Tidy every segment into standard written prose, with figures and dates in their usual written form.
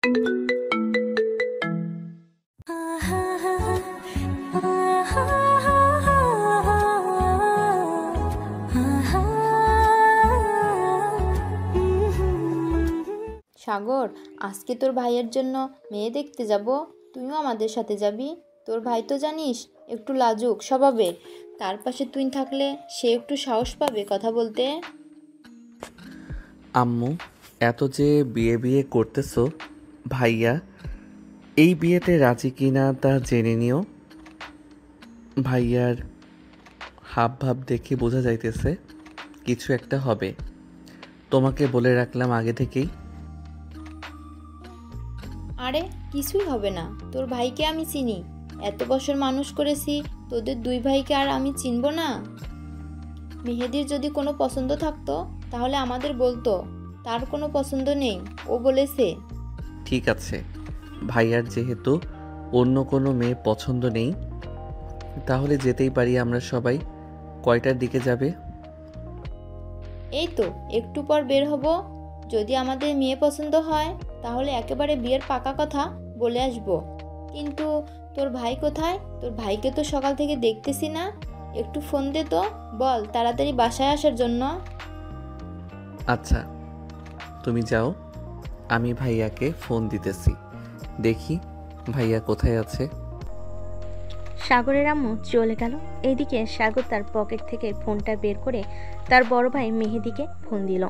সাগর, আজকে তোর ভাইয়ের জন্য মেয়ে দেখতে যাব, তুইও আমাদের সাথে যাবি। তোর ভাই তো জানিস একটু লাজুক স্বভাবের, তার পাশে তুই থাকলে সে একটু সাহস পাবে কথা বলতে। আম্মু, এত যে বিয়ে বিয়ে করতেছো, ভাইয়া এই বিয়েতে রাজি কিনা তা জেনে নিও। ভাইয়ার হাব ভাব দেখে বোঝা যাইতেছে কিছু একটা হবে। তোমাকে বলে রাখলাম আগে থেকেই। আরে কিছুই হবে না, তোর ভাইকে আমি চিনি, এত বছর মানুষ করেছি, তোদের দুই ভাইকে আর আমি চিনব না? মেহেদির যদি কোনো পছন্দ থাকতো তাহলে আমাদের বলতো, তার কোনো পছন্দ নেই, ও বলেছে। ঠিক আছে, ভাইয়ার যেহেতু অন্য কোনো মেয়ে পছন্দ নেই, তাহলে যেতেই পারি আমরা সবাই। কয়টার দিকে যাবে? এই তো একটু পর বের হব, যদি আমাদের মেয়ে পছন্দ হয় তাহলে একেবারে বিয়ের পাকা কথা বলে আসব। কিন্তু তোর ভাই কোথায়? তোর ভাইকে তো সকাল থেকে দেখতেছি না, একটু ফোন দে তো, বল তাড়াতাড়ি বাসায় আসার জন্য। আচ্ছা, তুমি যাও, আমি ভাইয়াকে ফোন দিতেছি, দেখি ভাইয়া কোথায় আছে। সাগরের আম্মু চলে গেল। এইদিকে সাগর তার পকেট থেকে ফোনটা বের করে তার বড় ভাই মেহেদিকে ফোন দিল।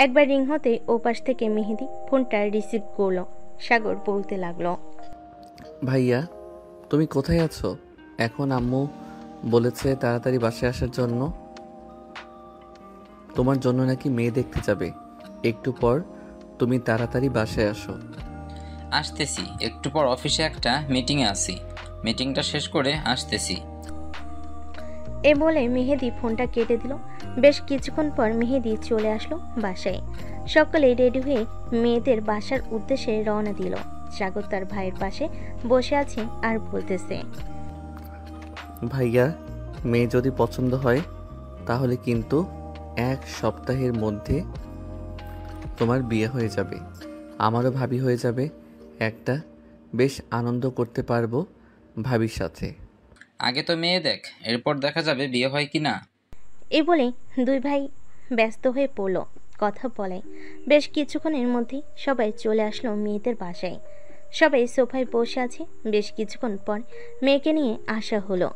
একবার রিং হতে ওপাশ থেকে মেহেদি ফোনটা রিসিভ করলো। সাগর বলতে লাগলো, ভাইয়া তুমি কোথায় আছো? এখন আম্মু বলেছে তাড়াতাড়ি বাসায় আসার জন্য। তোমার জন্য নাকি মেয়ে দেখতে যাবে, একটু পর তুমি তাড়াতাড়ি বাসায় আসো। আসতেছি, একটু পর অফিসে একটা মিটিংয়ে আছি, মিটিংটা শেষ করে আসতেছি। এ বলে মেহেদি ফোনটা কেটে দিল। বেশ কিছুক্ষণ পর মেহেদি চলে আসলো বাসায়। সকলে রেডি হয়ে মেয়েদের বাসার উদ্দেশ্যে রওনা দিল। সাগর তার ভাইয়ের পাশে বসে আছে আর বলতেছে, ভাইয়া মেয়ে যদি পছন্দ হয় তাহলে কিন্তু 1 সপ্তাহের মধ্যে তোমার বিয়ে হয়ে যাবে, আমারও ভাবি হয়ে যাবে একটা, বেশ আনন্দ করতে পারবো ভাবির সাথে। আগে তো মেয়ে দেখ, এরপর দেখা যাবে বিয়ে হয় কি না। এই বলে দুই ভাই ব্যস্ত হয়ে পড়ল কথা বলে। বেশ কিছুক্ষণের মধ্যেই সবাই চলে আসলো মেয়েদের বাসায়। সবাই সোফায় বসে আছে। বেশ কিছুক্ষণ পর মেয়েকে নিয়ে আসা হলো।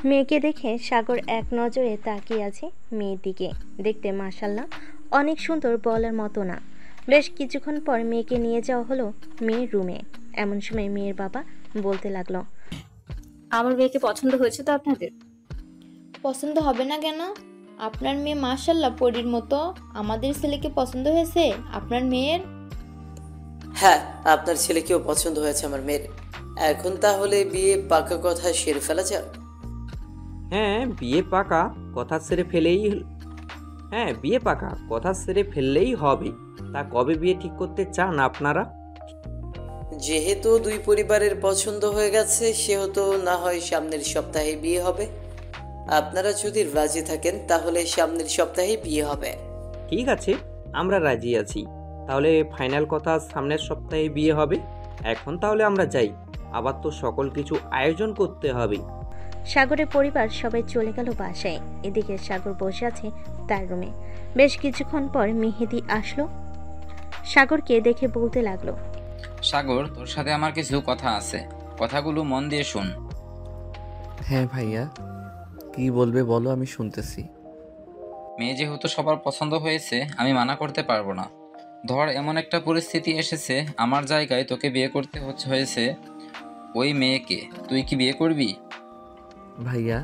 মেয়েকে দেখে সাগর এক নজরে তাকিয়ে আছে মেয়ের দিকে। দেখতে মাশাআল্লাহ অনেক সুন্দর, বলার মতো না। বেশ কিছুক্ষণ পর মেয়েকে নিয়ে যাওয়া হলো মেয়ের রুমে। এমন সময় মেয়ের বাবা বলতে লাগলো, আমার মেয়েকে পছন্দ হয়েছে তো আপনাদের? পছন্দ হবে না কেন? আপনার মেয়ে মাশাআল্লাহ পরীর মতো, আমাদের ছেলেকে পছন্দ হয়েছে আপনার মেয়ের। হ্যাঁ, আপনার ছেলেকেও পছন্দ হয়েছে আমার মেয়ের। এখন তাহলে বিয়ে পাকা কথা সেরে ফেলা যাক। হ্যাঁ বিয়ে পাকা কথা সেরে ফেলেই বিয়ে পাকা কথা সেরে ফেললেই হবে। তা কবে বিয়ে ঠিক করতে চান আপনারা? যেহেতু দুই পরিবারের পছন্দ হয়ে গেছে, সেহেতু না হয় সামনের সপ্তাহে বিয়ে হবে। আপনারা যদি রাজি থাকেন তাহলে সামনের সপ্তাহে বিয়ে হবে। ঠিক আছে, আমরা রাজি আছি। তাহলে ফাইনাল কথা, সামনের সপ্তাহে বিয়ে হবে। এখন তাহলে আমরা যাই, আবার তো সকল কিছু আয়োজন করতে হবে। সাগরের পরিবার সবাই চলে গেল বাসায়। এদিকে সাগর বসে আছে তার রুমে। বেশ কিছুক্ষণ পর মেহেদি আসলো। সাগরকে দেখে বলতে লাগলো, সাগর, তোর সাথে আমার কিছু কথা আছে, কথাগুলো মন দিয়ে শুন। হ্যাঁ ভাইয়া, কি বলবে বলো, আমি শুনতেছি। মেয়ে যেহেতু সবার পছন্দ হয়েছে, আমি মানা করতে পারবো না। ধর এমন একটা পরিস্থিতি এসেছে, আমার জায়গায় তোকে বিয়ে করতে হয়েছে ওই মেয়েকে, তুই কি বিয়ে করবি? ভাইয়া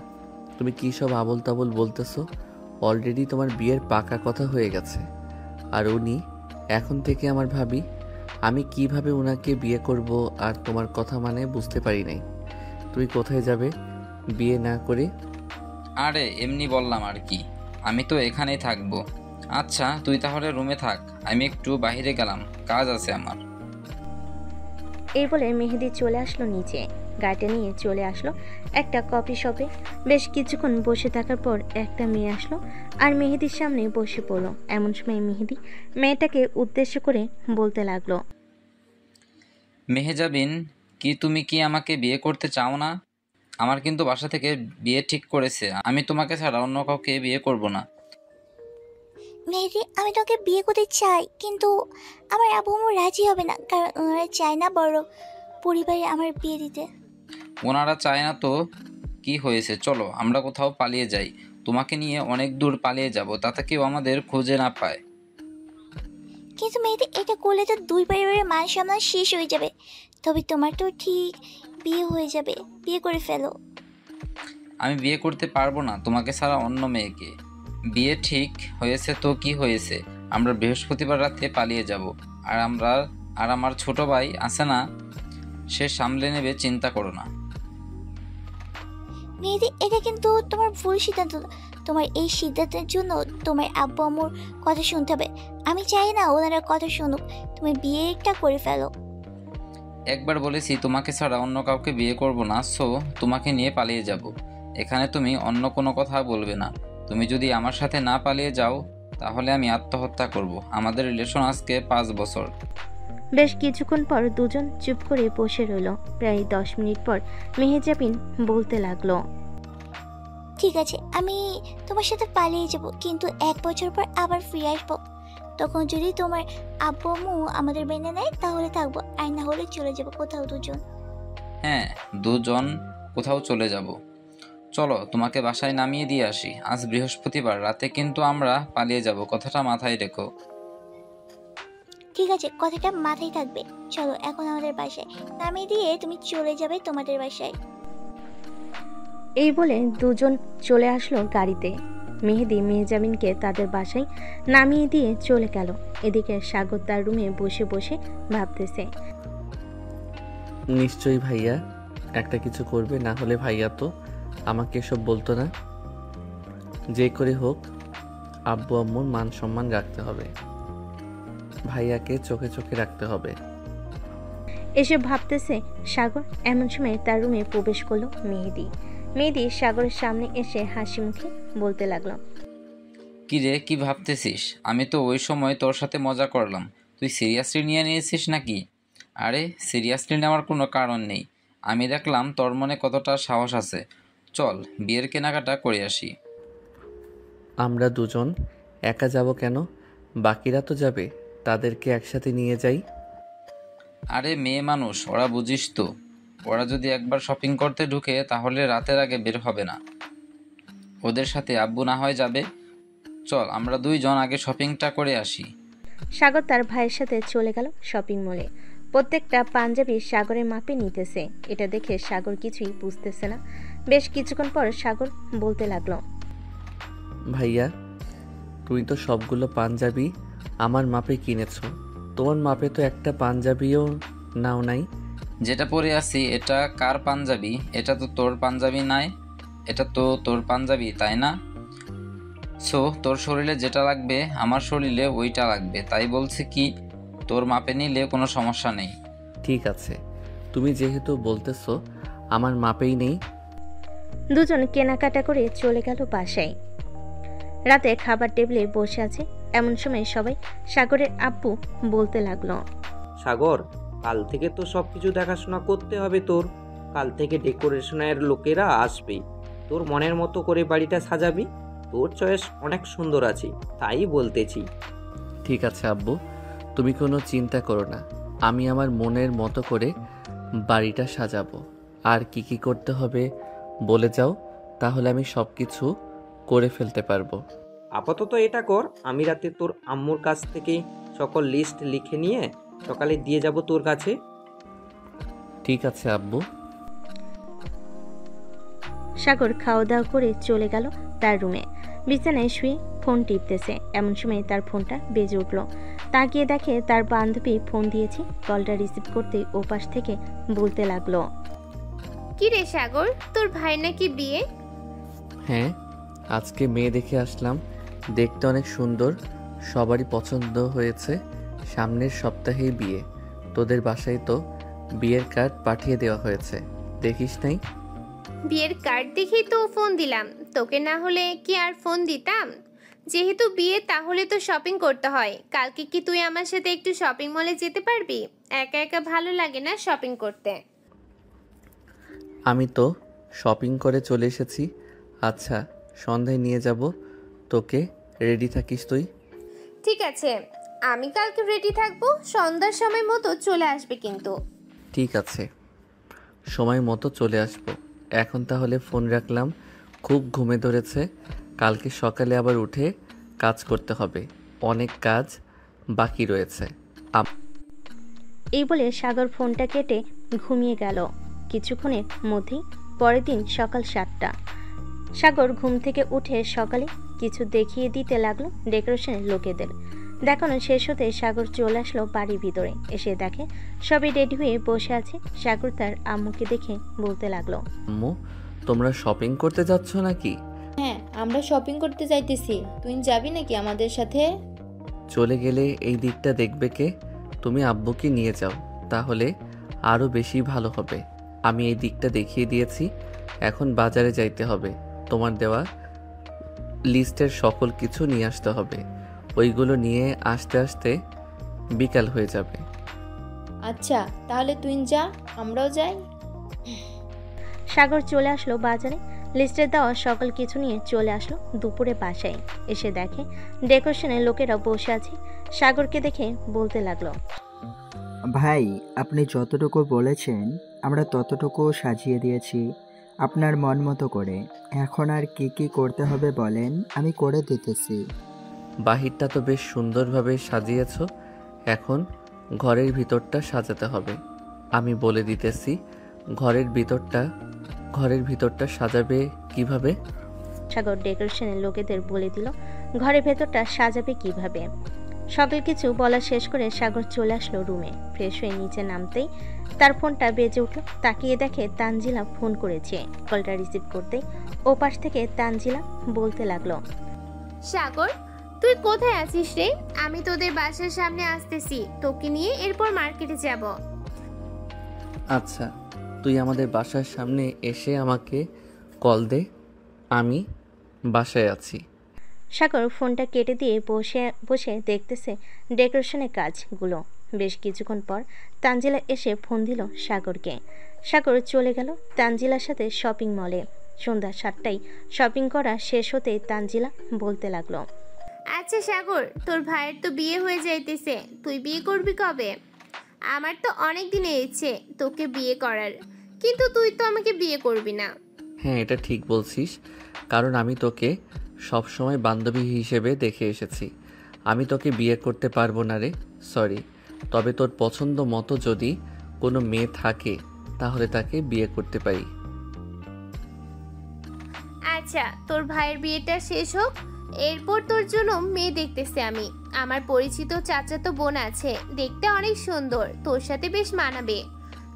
তুমি কী সব আবোল তাবোল বলতেছো? অলরেডি তোমার বিয়ের পাকা কথা হয়ে গেছে, আর উনি এখন থেকে আমার ভাবি। আমি কিভাবে ওনাকে বিয়ে করব আর তোমার কথা মানে বুঝতে পারি নাই। তুমি কোথায় যাবে বিয়ে না করে? আরে এমনি বললাম আর কি, আমি তো এখানেই থাকবো। আচ্ছা তুই তাহলে রুমে থাক, আমি একটু বাইরে গেলাম, কাজ আছে আমার। এই বলে মেহেদি চলে আসলো নিচে। গাড়িটা নিয়ে চলে আসলো একটা কফি শপে। বেশ কিছুক্ষণ বসে থাকার পর একটা মেয়ে আসলো আর মেহেদির সামনে বসে পড়লো। এমন সময় মেহেদি মেয়েটাকে উদ্দেশ্য করে বলতে লাগলো, মেহেজাবিন, তুমি কি আমাকে বিয়ে করতে চাও না? আমার কিন্তু বাসা থেকে বিয়ে ঠিক করেছে। আমি তোমাকে ছাড়া অন্য কাউকে বিয়ে করব না। মেহেদি, আমি তোকে বিয়ে করতে চাই, কিন্তু আমার আব্বু আম্মু রাজি হবে না, কারণ ওনারা চায় না বড় পরিবারে আমার বিয়ে দিতে। ওনারা চায় না তো কি হয়েছে, চলো আমরা কোথাও পালিয়ে যাই। তোমাকে নিয়ে অনেক দূর পালিয়ে যাব, তাতে কেউ আমাদের খুঁজে না পায়। কিন্তু মেহেদি, এটা করলে তো দুই পরিবারের মান সম্মান শেষ হয়ে যাবে। তবে তোমার তো ঠিক বিয়ে হয়ে যাবে, বিয়ে করে ফেলো। আমি বিয়ে করতে পারবো না তোমাকে ছাড়া অন্য মেয়েকে। বিয়ে ঠিক হয়েছে তো কি হয়েছে, আমরা বৃহস্পতিবার রাতে পালিয়ে যাব। আর আমার ছোট ভাই আছে না, সে সামলে নেবে, চিন্তা করো না। মেহেদি, এটা কিন্তু তোমার ভুল সিদ্ধান্ত। তোমার এই সিদ্ধান্তের জন্য তোমার আব্বু আম্মুর কথা শুনতে হবে। আমি চাই না ওনারা কথা শুনুক, তুমি বিয়েটা করে ফেলো। একবার বলেছি তোমাকে ছাড়া অন্য কাউকে বিয়ে করব না, সো তোমাকে নিয়ে পালিয়ে যাব। এখানে তুমি অন্য কোনো কথা বলবে না। তুমি যদি আমার সাথে না পালিয়ে যাও তাহলে আমি আত্মহত্যা করব। আমাদের রিলেশন আজকে 5 বছর। বেশ কিছুক্ষণ পর দুজন চুপ করে বসে রইল। প্রায় 10 মিনিট পর মেহেজাবিন বলতে লাগলো, ঠিক আছে, আমি তোমার সাথে পালিয়ে যাব, কিন্তু 1 বছর পর আবার ফিরে আসবো। তখন যদি তোমার আব্বু আম্মু আমাদের মেনে নেয় তাহলে থাকবো, আর না হলে চলে যাবো কোথাও দুজন। হ্যাঁ, দুজন কোথাও চলে যাব। চলো তোমাকে বাসায় নামিয়ে দিয়ে আসি। আজ বৃহস্পতিবার রাতে কিন্তু আমরা পালিয়ে যাব, কথাটা মাথায় রেখো। ঠিক আছে, কথাটা মাথায় থাকবে। চলো এখন আমাদের বাসায় নামিয়ে দিয়ে তুমি চলে যাবে তোমাদের বাসায়। এই বলে দুজন চলে আসলো গাড়িতে। মেহেদি মেহজাবিনকে তাদের বাসায় নামিয়ে দিয়ে চলে গেল। এদিকে সাগর তার রুমে বসে বসে ভাবতেছে, নিশ্চয়ই ভাইয়া একটা কিছু করবে, না হলে ভাইয়া তো আমাকে এসব বলতো না। যে করে হোক আব্বু আম্মুর মান সম্মান রাখতে হবে, ভাইয়াকে চোখে চোখে রাখতে হবে। এসব ভাবতেছে সাগর। এমন সময় তার রুমে প্রবেশ করলো মেহেদি। মেহেদি সাগরের সামনে এসে হাসি মুখে বলতে লাগলো, কি রে, কি ভাবতেছিস? আমি তো ওই সময় তোর সাথে মজা করলাম, তুই সিরিয়াসলি নিয়ে নিয়েছিস নাকি? আরে সিরিয়াসলি নেওয়ার কোনো কারণ নেই। আমি দেখলাম তোর মনে কতটা সাহস আছে। চল বিয়ের কেনাকাটা করে আসি। আমরা দুজন একা যাব কেন? বাকিরা তো যাবে, তাদেরকে একসাথে নিয়ে যাই। আরে মেয়ে মানুষ, ওরা বুঝিস তো, ওরা যদি একবার শপিং করতে ঢুকে তাহলে রাতের আগে বের হবে না। ওদের সাথে আব্বু না হয় যাবে। চল আমরা দুইজন আগে শপিংটা করে আসি। সাগর তার ভাইয়ের সাথে চলে গেল শপিং মলে। প্রত্যেকটা পাঞ্জাবি সাগরের মাপে নিতেছে। এটা দেখে সাগর কিছুই বুঝতেছে না। বেশ কিছুক্ষণ পর সাগর বলতে লাগলো, ভাইয়া তুমি তো সবগুলো পাঞ্জাবি আমার মাপে কিনেছো, তোমার মাপে তো একটা পাঞ্জাবিও নাও নাই। যেটা পরে আছি এটা কার পাঞ্জাবি? এটা তো তোর পাঞ্জাবি নাই, এটা তো তোর পাঞ্জাবি, তাই না? সো তোর শরীরে যেটা লাগবে আমার শরীরে ওইটা লাগবে, তাই বলছি কি তোর মাপে নিলে কোনো সমস্যা নেই। ঠিক আছে, তুমি যেহেতু বলতেছো আমার মাপেই নেই। দুজন কেনাকাটা করে চলে গেল বাসায়। রাতে খাবার টেবিলে বসে আছে। এমন সময় সবাই সাগরের আব্বু বলতে লাগলো, সাগর, কাল থেকে তো সব কিছু দেখাশোনা করতে হবে তোর। কাল থেকে ডেকোরেশনের লোকেরা আসবে, তোর মনের মতো করে বাড়িটা সাজাবি। তোর চয়েস অনেক সুন্দর আছে, তাই বলতেছি। ঠিক আছে আব্বু, তুমি কোনো চিন্তা করো না, আমি আমার মনের মতো করে বাড়িটা সাজাবো। আর কি কি করতে হবে বলে যাও, তাহলে আমি সব কিছু করে ফেলতে পারবো। আপাতত এটা কর, আমি রাতে তোর আম্মুর কাছ থেকে সকল লিস্ট লিখে নিয়ে সকালে দিয়ে যাব তোর কাছে। ঠিক আছে আব্বু। সাগর খাওয়া দাওয়া করে চলে গেল তার রুমে। বিছানায় শুয়ে ফোন টিপতেছে। এমন সময় তার ফোনটা বেজে উঠল। তাকিয়ে দেখে তার বান্ধবী ফোন দিয়েছে। কলটা রিসিভ করতে ওপাশ থেকে বলতে লাগলো, কি রে সাগর, তোর ভাই নাকি বিয়ে? হ্যাঁ, আজকে মেয়ে দেখে আসলাম, দেখতে অনেক সুন্দর, সবারই পছন্দ হয়েছে। সামনের সপ্তাহেই বিয়ে, তোদের বাসায় তো বিয়ের কার্ড পাঠিয়ে দেওয়া হয়েছে। দেখিস নাই? বিয়ের কার্ড দেখেই তো ফোন দিলাম, তোকে না হলে কি আর ফোন দিতাম? যেহেতু বিয়ে তাহলে তো শপিং করতে হয়। কালকে কি তুই আমার সাথে একটু শপিং মলে যেতে পারবি? একা একা ভালো লাগে না শপিং করতে। আমি তো শপিং করে চলে এসেছি। আচ্ছা, সন্ধ্যায় নিয়ে যাব তোকে। রেডি থাকিস তুই? ঠিক আছে, আমি কালকে রেডি থাকবো। সন্ধ্যার সময় মতো চলে আসবে কিন্তু। ঠিক আছে, সময় মতো চলে আসবো। এখন তাহলে ফোন রাখলাম, খুব ঘুমে ধরেছে। কালকে সকালে আবার উঠে কাজ করতে হবে, অনেক কাজ বাকি রয়েছে। এই বলে সাগর ফোনটা কেটে ঘুমিয়ে গেল। কিছুক্ষণের মধ্যেই পরের দিন সকাল 7টা। সাগর ঘুম থেকে উঠে সকালে কিছু দেখিয়ে দিতে লাগলো ডেকোরেশনের লোকেদের। দেখানো শেষ হতে সাগর চলে আসলো বাড়ির ভিতরে। এসে দেখে সবাই রেডি হয়ে বসে আছে। সাগর তার আম্মুকে দেখে বলতে লাগলো, আম্মু, তোমরা শপিং করতে যাচ্ছ নাকি? হ্যাঁ, আমরা শপিং করতে যাইতেছি। তুই যাবি নাকি আমাদের সাথে? চলে গেলে এই দিকটা দেখবে কে? তুমি আব্বুকে নিয়ে যাও, তাহলে আরও বেশি ভালো হবে। আমি এই দিকটা দেখিয়ে দিয়েছি। এখন বাজারে যাইতে হবে। তোমার দেওয়া লিস্টের সকল কিছু নিয়ে আসতে হবে। ওইগুলো নিয়ে আসতে আসতে বিকাল হয়ে যাবে। আচ্ছা, তাহলে তুই যা, আমরাও যাই। সাগর চলে আসলো বাজারে। লিস্টে দেওয়া সকল কিছু নিয়ে চলে আসলো দুপুরে বাসায়। এসে দেখে ডেকোরেশনের লোকেরা বসে আছে। সাগরকে দেখে বলতে লাগলো, ভাই, আপনি যতটুকু বলেছেন আমরা ততটুকু সাজিয়ে দিয়েছি আপনার মন মতো করে। এখন আর কি কি করতে হবে বলেন, আমি করে দিতেছি। বাহিরটা তো বেশ সুন্দরভাবে সাজিয়েছ, এখন ঘরের ভিতরটা সাজাতে হবে। আমি বলে দিতেছি ঘরের ভিতরটা সাজাবে কিভাবে। সাগর ডেকোরেশনের লোকেদের বলে দিল ঘরের ভেতরটা সাজাবে কিভাবে। সকল কিছু বলা শেষ করে সাগর চলে আসলো রুমে। ফ্রেশ হয়ে নিচে নামতেই তার ফোনটা বেজে উঠল। তাকিয়ে দেখে তানজিলা ফোন করেছে। কলটা রিসিভ করতেই ওপাশ থেকে তানজিলা বলতে লাগলো, সাগর, তুই কোথায় আছিস রে? আমি তোদের বাসার সামনে আসতেছি, তোকে নিয়ে এরপর মার্কেটে যাব। আচ্ছা, তুই আমাদের বাসার সামনে এসে আমাকে কল দে, আমি বাসায় আছি। সাগর ফোনটা কেটে দিয়ে বসে বসে দেখতেছে ডেকোরেশনের কাজগুলো। বেশ কিছুক্ষণ পর তানজিলা এসে ফোন দিল সাগরকে। সাগর চলে গেল তানজিলার সাথে শপিং মলে। সন্ধ্যা 7টায় শপিং করা শেষ হতেই তানজিলা বলতে লাগলো, আচ্ছা সাগর, তোর ভাইয়ের তো বিয়ে হয়ে যাইতেছে, তুই বিয়ে করবি কবে? আমার তো অনেক দিনের ইচ্ছে তোকে বিয়ে করার, কিন্তু তুই তো আমাকে বিয়ে করবি না। হ্যাঁ, এটা ঠিক বলছিস, কারণ আমি তোকে সবসময় বান্ধবী হিসেবে দেখে এসেছি। আমি তোকে বিয়ে করতে পারবো না রে, সরি। তবে তোর পছন্দ মতো যদি কোনো মেয়ে থাকে তাহলে তাকে বিয়ে করতে পারি। আচ্ছা, তোর ভাইয়ের বিয়েটা শেষ হোক, এরপর তোর জন্য মেয়ে দেখতেছি আমি। আমার পরিচিত চাচাতো বোন আছে, দেখতে অনেক সুন্দর, তোর সাথে বেশ মানাবে,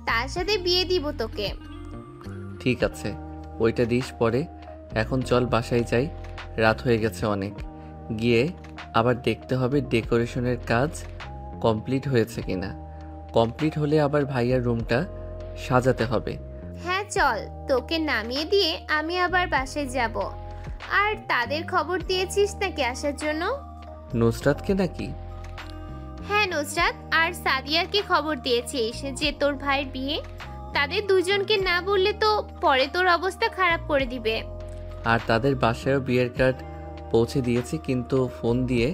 তার সাথে বিয়ে দিব তোকে। ঠিক আছে, ওইটা দিস পরে। এখন চল বাসায় যাই, রাত হয়ে গেছে অনেক। গিয়ে আবার দেখতে হবে ডেকোরেশনের কাজ কমপ্লিট হয়েছে কিনা। কমপ্লিট হলে আবার ভাইয়ার রুমটা সাজাতে হবে। হ্যাঁ চল, তোকে নামিয়ে দিয়ে আমি আবার বাসায় যাব। আর তাদের খবর দিয়েছিস নাকি আসার জন্য? নুসরাতকে নাকি? হ্যাঁ, নুসরাত আর সাদিয়াকে খবর দিয়েছিস যে তোর ভাইয়ের বিয়ে। তাদের দুজনকে না বললে তো পরে তোর অবস্থা খারাপ করে দিবে। আর তাদের বাসায়ও বিয়ের কার্ড পৌঁছে দিয়েছি, কিন্তু ফোন দিয়ে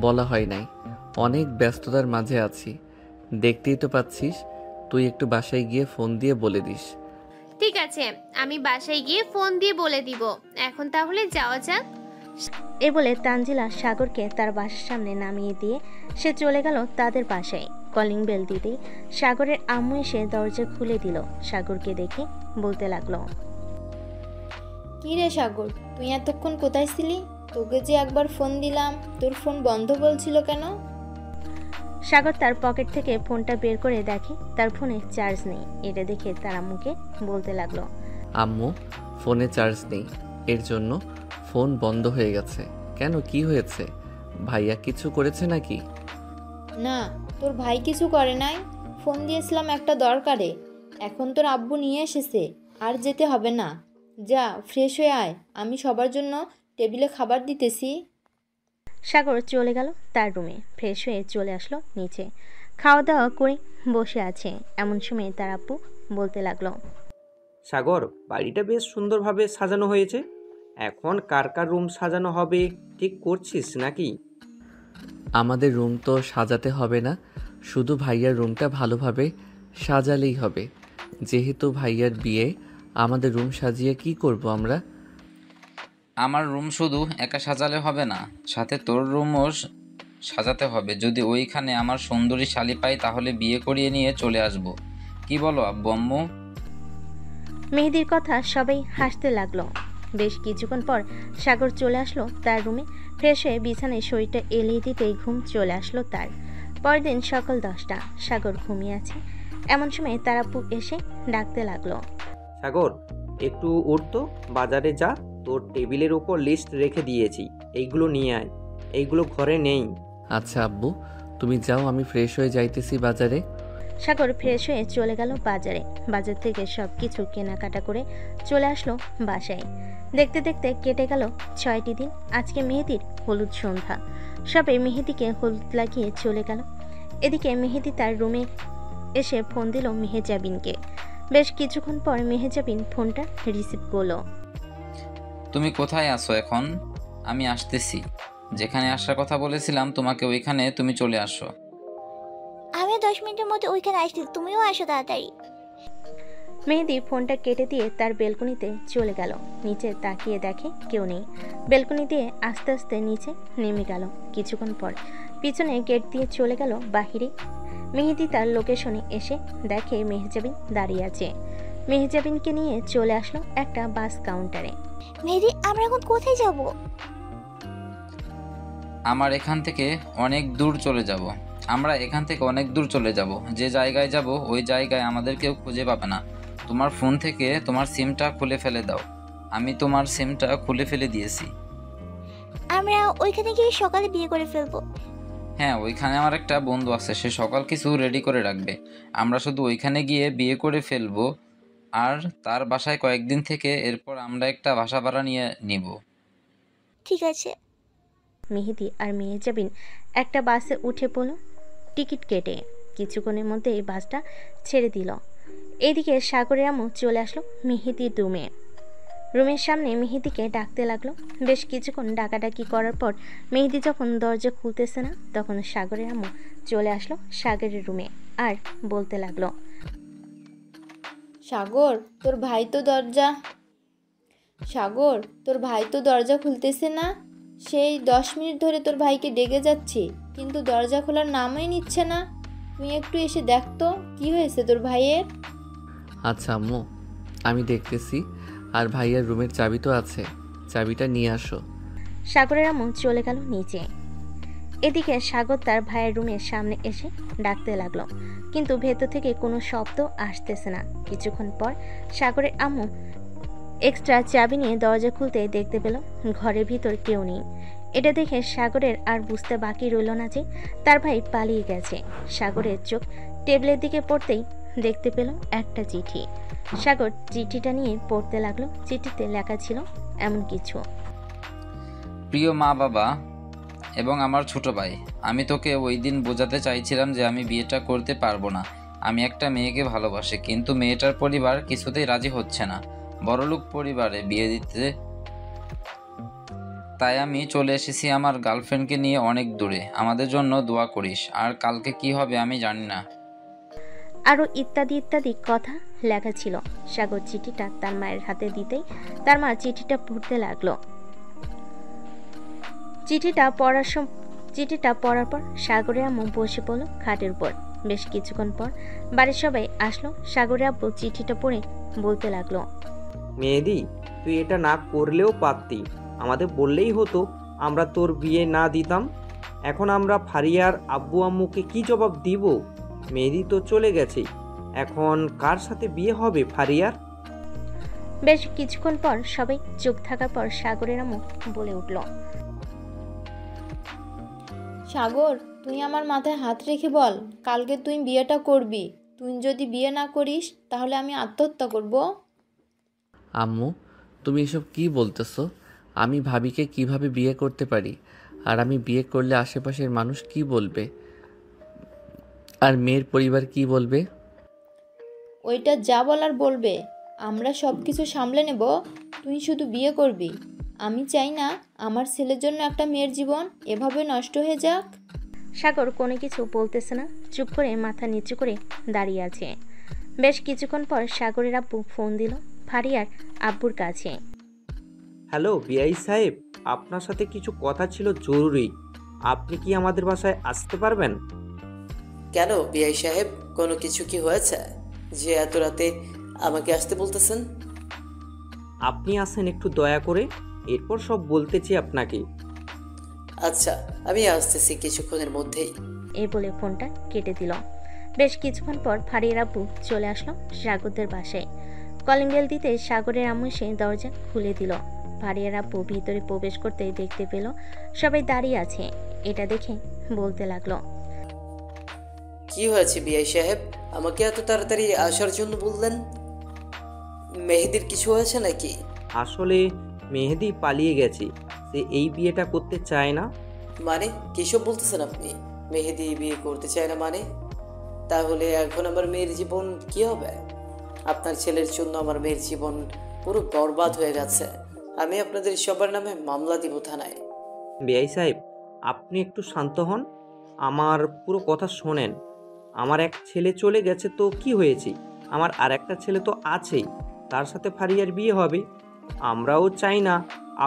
বলা হয় নাই। অনেক ব্যস্ততার মাঝে আছি, দেখতেই তো পাচ্ছিস। তুই একটু বাসায় গিয়ে ফোন দিয়ে বলে দিস। ঠিক আছে, আমি বাসায় গিয়ে ফোন দিয়ে বলে দিব। এখন তাহলে যাওয়া যাক। এ বলে তানজিলা সাগরকে তার বাসার সামনে নামিয়ে দিয়ে সে চলে গেল তাদের বাসায়। কলিং বেল দিতেই সাগরের আম্মু এসে দরজা খুলে দিল। সাগরকে দেখে বলতে লাগলো, কি রে সাগর, তুই এতক্ষণ কোথায় ছিলি? তোকে যে একবার ফোন দিলাম, তোর ফোন বন্ধ বলছিল কেন? সাগর তার পকেট থেকে ফোনটা বের করে দেখে তার ফোনে চার্জ নেই। এটা দেখে তার আম্মুকে বলতে লাগলো, আম্মু, ফোনে চার্জ নেই, এর জন্য ফোন বন্ধ হয়ে গেছে। কেন, কি হয়েছে? ভাইয়া কিছু করেছে নাকি? না, তোর ভাই কিছু করে নাই। ফোন দিয়েছিলাম একটা দরকারে, এখন তোর আব্বু নিয়ে এসেছে, আর যেতে হবে না। যা ফ্রেশ হয়ে আয়, আমি সবার জন্য টেবিলে খাবার দিতেছি। সাগর চলে গেল তার রুমে, ফ্রেশ হয়ে চলে আসলো নিচে। খাওয়া দাওয়া করে বসে আছে, এমন সময় তার আব্বু বলতে লাগলো, সাগর, বাড়িটা বেশ সুন্দরভাবে সাজানো হয়েছে। এখন কার কার রুম সাজানো হবে ঠিক করছিস নাকি? আমাদের রুম তো সাজাতে হবে না, শুধু ভাইয়ার রুমটা ভালোভাবে সাজালেই হবে। যেহেতু ভাইয়ার বিয়ে, আমাদের রুম সাজিয়ে কি করব আমরা? আমার রুম শুধু একা সাজালে হবে না, সাথে তোর রুমও সাজাতে হবে। যদি ওইখানে আমার সুন্দরী শালি পাই তাহলে বিয়ে করিয়ে নিয়ে চলে আসব। কি বলো আব্বু আম্মু? মেহেদির কথা সবাই হাসতে লাগলো। বেশ কিছুক্ষণ পর সাগর চলে আসলো তার রুমে, ফ্রেশ হয়ে বিছানায় শরীরটা এলিয়ে দিতেই ঘুম চলে আসলো তার। পরদিন সকাল 10টা, সাগর ঘুমিয়ে আছে, এমন সময় তার আব্বু এসে ডাকতে লাগলো, সাগর, একটু উঠতো, বাজারে যা, তোর টেবিলের ওপর লিস্ট রেখে দিয়েছি, এইগুলো নিয়ে আয়। এইগুলো ঘরে নেই। আচ্ছা আব্বু, তুমি যাও, আমি ফ্রেশ হয়ে যাইতেছি বাজারে। সাগর ফ্রেশ হয়ে চলে গেল বাজারে। বাজার থেকে সব কিছু কেনাকাটা করে চলে আসলো বাসায়। দেখতে দেখতে কেটে গেল 6টি দিন। আজকে মেহেদির হলুদ সন্ধ্যা, সবে মেহেদিকে হলুদ লাগিয়ে চলে গেল। এদিকে মেহেদি তার রুমে এসে ফোন দিল মেহেজাবিনকে। বেশ কিছুক্ষণ পর মেহেজাবিন ফোনটা রিসিভ করলো। তুমি কোথায় আছো এখন? আমি আসতেছি। যেখানে আসার কথা বলেছিলাম তোমাকে, ওইখানে তুমি চলে আসো। আমি 10 মিনিটের মধ্যে ওইখানে আসছি, তুমিও আসো তাড়াতাড়ি। মেহেদি ফোনটা কেটে দিয়ে তার বেলকনিতে চলে গেল। নিচে তাকিয়ে দেখে কেউ নেই। বেলকনি দিয়ে আস্তে আস্তে নিচে নেমে গেল। কিছুক্ষণ পর পিছনে গেট দিয়ে চলে গেল বাহিরে। মেহেদি তার লোকেশনে এসে দেখে মেহজাবিন দাঁড়িয়ে আছে। মেহজাবিনকে নিয়ে চলে আসলো একটা বাস কাউন্টারে। মেহেদি, আমরা এখন কোথায় যাব? আমরা এখান থেকে অনেক দূর চলে যাব। যে জায়গায় যাব ওই জায়গায় আমাদের কেউ খুঁজে পাবে না। তোমার ফোন থেকে তোমার সিমটা খুলে ফেলে দাও। আমি তোমার সিমটা খুলে ফেলে দিয়েছি। আমরা ওইখানে গিয়ে সকালে বিয়ে করে ফেলবো। হ্যাঁ, ওইখানে আমার একটা বন্ধু আছে, সে সকাল কিছু রেডি করে রাখবে। আমরা শুধু ওইখানে গিয়ে বিয়ে করে ফেলবো আর তার বাসায় কয়েকদিন থেকে এরপর আমরা একটা বাসা ভাড়া নিয়ে নিব। ঠিক আছে। মেহেদি আর মেহজাবিন একটা বাসে উঠে পড়ল টিকিট কেটে। কিছুক্ষণের মধ্যে এই বাসটা ছেড়ে দিল। এদিকে সাগরের আম্মু চলে আসলো মেহেদির রুমের সামনে মেহেদিকে ডাকতে লাগলো। বেশ কিছুক্ষণ ডাকাডাকি করার পর মেহেদি যখন দরজা খুলতেছে না, তখন সাগরের আম্মু চলে আসলো সাগরের রুমে আর বলতে লাগলো, সাগর, তোর ভাই তো দরজা খুলতেছে না। সেই 10 মিনিট ধরে তোর ভাইকে ডেকে যাচ্ছি, কিন্তু দরজা খোলার নামই নিচ্ছে না। তুই একটু এসে দেখ তো কি হয়েছে তোর ভাইয়ের। আচ্ছা আম্মু, আমি দেখতেছি। আর ভাইয়ার রুমের চাবি তো আছে, চাবিটা নিয়ে আসো। সাগরের আম্মু চলে গেল নিচে। এদিকে সাগর তার ভাইয়ের রুমের সামনে এসে ডাকতে লাগলো, কিন্তু ভেতর থেকে কোনো শব্দ আসতেছে না। কিছুক্ষণ পর সাগরের আম্মু এক্সট্রা চাবি নিয়ে দরজা খুলতে দেখতে পেল ঘরের ভিতর কেউ নেই। এটা দেখে সাগরের আর বুঝতে বাকি রইল না যে তার ভাই পালিয়ে গেছে। সাগরের চোখ টেবিলের দিকে পড়তেই দেখতে পেল একটা চিঠি। সাগর চিঠিটা নিয়ে পড়তে লাগলো। চিঠিতে লেখা ছিল এমন কিছু, প্রিয় মা বাবা এবং আমার ছোট ভাই, আমি তোকে ওই দিন বোঝাতে চাইছিলাম যে আমি বিয়েটা করতে পারবো না। আমি একটা মেয়েকে ভালোবাসি, কিন্তু মেয়েটার পরিবার কিছুতেই রাজি হচ্ছে না বড়লোক পরিবারে বিয়ে দিতে। তাই আমি চলে এসেছি আমার গার্লফ্রেন্ডকে নিয়ে অনেক দূরে। আমাদের জন্য দোয়া করিস। আর কালকে কি হবে আমি জানি না। আরও ইত্যাদি ইত্যাদি কথা লেখা ছিল। সাগর চিঠিটা তার মায়ের হাতে দিতেই তার মা চিঠিটা পড়তে লাগলো। চিঠিটা পড়ার পর সাগরের আম্মু বসে পড়ল খাটের উপর। বেশ কিছুক্ষণ পর বাড়ির সবাই আসলো। সাগরের আব্বু চিঠিটা পড়ে বলতে লাগলো, মেহেদি, তুই এটা না করলেও পারতি, আমাদের বললেই হতো, আমরা তোর বিয়ে না দিতাম। এখন আমরা ফারিয়ার আব্বু আম্মুকে কি জবাব দিব? মেহেদি তো চলে গেছে, এখন কার সাথে বিয়ে হবে ফারিয়ার? বেশ কিছুক্ষণ পর সবাই চুপ থাকার পর সাগরের আম্মু বলে উঠল, সাগর, তুই আমার মাথায় হাত রেখে বল, কালকে তুই বিয়েটা করবি। তুই যদি বিয়ে না করিস তাহলে আমি আত্মহত্যা করব। আম্মু, তুমি এসব কি বলতেছো? আমি ভাবিকে কিভাবে বিয়ে করতে পারি? আর আমি বিয়ে করলে আশেপাশের মানুষ কি বলবে? আর মেয়ের পরিবার কি বলবে? ওইটা যা বলার বলবে, আমরা সব কিছু সামলে নেব। তুই শুধু বিয়ে করবি। আমি চাই না আমার ছেলের জন্য একটা মেয়ের জীবন এভাবে নষ্ট হয়ে যাক। সাগর কোনো কিছু বলতেছে না, চুপ করে মাথা নিচু করে দাঁড়িয়ে আছে। বেশ কিছুক্ষণ পর সাগরের আব্বু ফোন দিল ফারিয়ার আব্বুর কাছে। হ্যালো বিআই সাহেব, আপনার সাথে কিছু কথা ছিল জরুরি। আপনি কি আমাদের বাসায় আসতে পারবেন? কেন বিআই সাহেব, কোনো কিছু কি হয়েছে যে এত রাতে আমাকে আসতে বলতেছেন? আপনি আসেন একটু দয়া করে, এরপর সব বলতেছি আপনাকে। আচ্ছা, আমি আসতেছি কিছুক্ষণের মধ্যেই। এই বলে ফোনটা কেটে দিল। বেশ কিছুক্ষণ পর ফারিয়ার আব্বু চলে আসলো সাগরদের বাসায়। কলিং বেল দিতে সাগরের আম্মু এসে দরজা খুলে দিল। ফারিয়ার আব্বু ভিতরে প্রবেশ করতে দেখতে পেল সবাই দাঁড়িয়ে আছে। এটা দেখে বলতে লাগলো, কি হয়েছে বিআই সাহেব, আমাকে এত তাড়াতাড়ি আসার জন্য বললেন? মেহেদির কিছু হয়েছে নাকি? আসলে মেহেদি পালিয়ে গেছে, সে এই বিয়েটা করতে চায় না। মানে কিসব বলতেছেন আপনি? মেহেদি বিয়ে করতে চায় না মানে? তাহলে এখন আমার মেয়ের জীবন কি হবে? আপনার ছেলের জন্য আমার মেয়ের জীবন পুরো বরবাদ হয়ে গেছে। আমি আপনাদের সবার নামে মামলা দিব থানায়। বিআই সাহেব, আপনি একটু শান্ত হন, আমার পুরো কথা শোনেন। আমার এক ছেলে চলে গেছে তো কি হয়েছে, আমার আর একটা ছেলে তো আছেই, তার সাথে ফারিয়ার বিয়ে হবে। আমরাও চাই না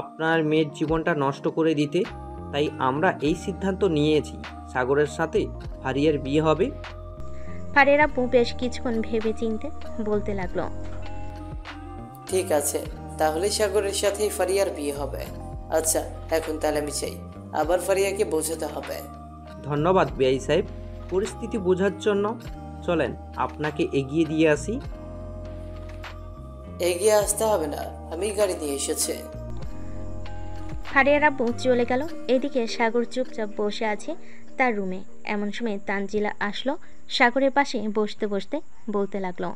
আপনার মেয়ের জীবনটা নষ্ট করে দিতে, তাই আমরা এই সিদ্ধান্ত নিয়েছি সাগরের সাথে ফারিয়ার বিয়ে হবে। ফারিয়ার আব্বু বেশ কিছুক্ষণ ভেবে চিনতে বলতে লাগলো, ঠিক আছে, তাহলে সাগরের সাথেই ফারিয়ার বিয়ে হবে। আচ্ছা, এখন তাহলে আমি চাই আবার ফারিয়াকে বোঝাতে হবে। ধন্যবাদ বিআই সাহেব পরিস্থিতি বোঝার জন্য। চলেন আপনাকে এগিয়ে দিয়ে আসি। এগিয়ে আসতে হবে না, আমি গাড়ি নিয়ে এসেছি। ফারিয়ার আব্বু চলে গেল। এদিকে সাগর চুপচাপ বসে আছে তার রুমে। এমন সময় তানজিলা আসলো সাগরের পাশে বসতে বসতে বলতে লাগলো,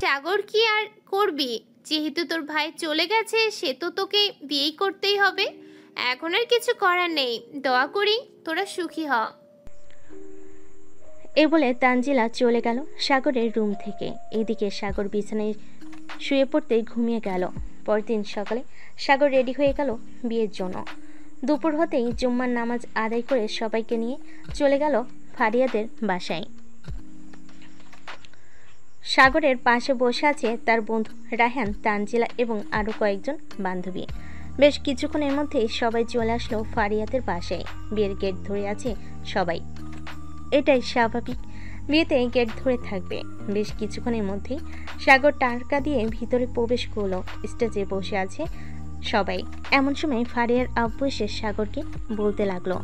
সাগর কি আর করবি, যেহেতু তোর ভাই চলে গেছে সে তো তোকে বিয়েই করতেই হবে। এখন আর কিছু করার নেই, দোয়া করি তোরা সুখী হ। এই বলে তানজিলা চলে গেল সাগরের রুম থেকে। এদিকে সাগর বিছানায় শুয়ে পড়তে ঘুমিয়ে গেল। পরদিন সকালে সাগর রেডি হয়ে গেল বিয়ের জন্য। দুপুর হতেই জুম্মার নামাজ আদায় করে সবাইকে নিয়ে চলে গেল ফারিয়াদের বাসায়। সাগরের পাশে বসে আছে তার বন্ধু রায়হান, তানজিলা এবং আরও কয়েকজন বান্ধবী। বেশ কিছুক্ষণের মধ্যেই সবাই চলে আসলো ফারিয়াদের বাসায়। বিয়ের গেট ধরে আছে সবাই, এটাই স্বাভাবিক, বিয়েতে গেট ধরে থাকবে। বেশ কিছুক্ষণের মধ্যেই সাগর টারকা দিয়ে ভিতরে প্রবেশ করলো। স্টেজে বসে আছে সবাই। এমন সময় ফারিয়ার আব্বু এসে সাগরকে বলতে লাগলো,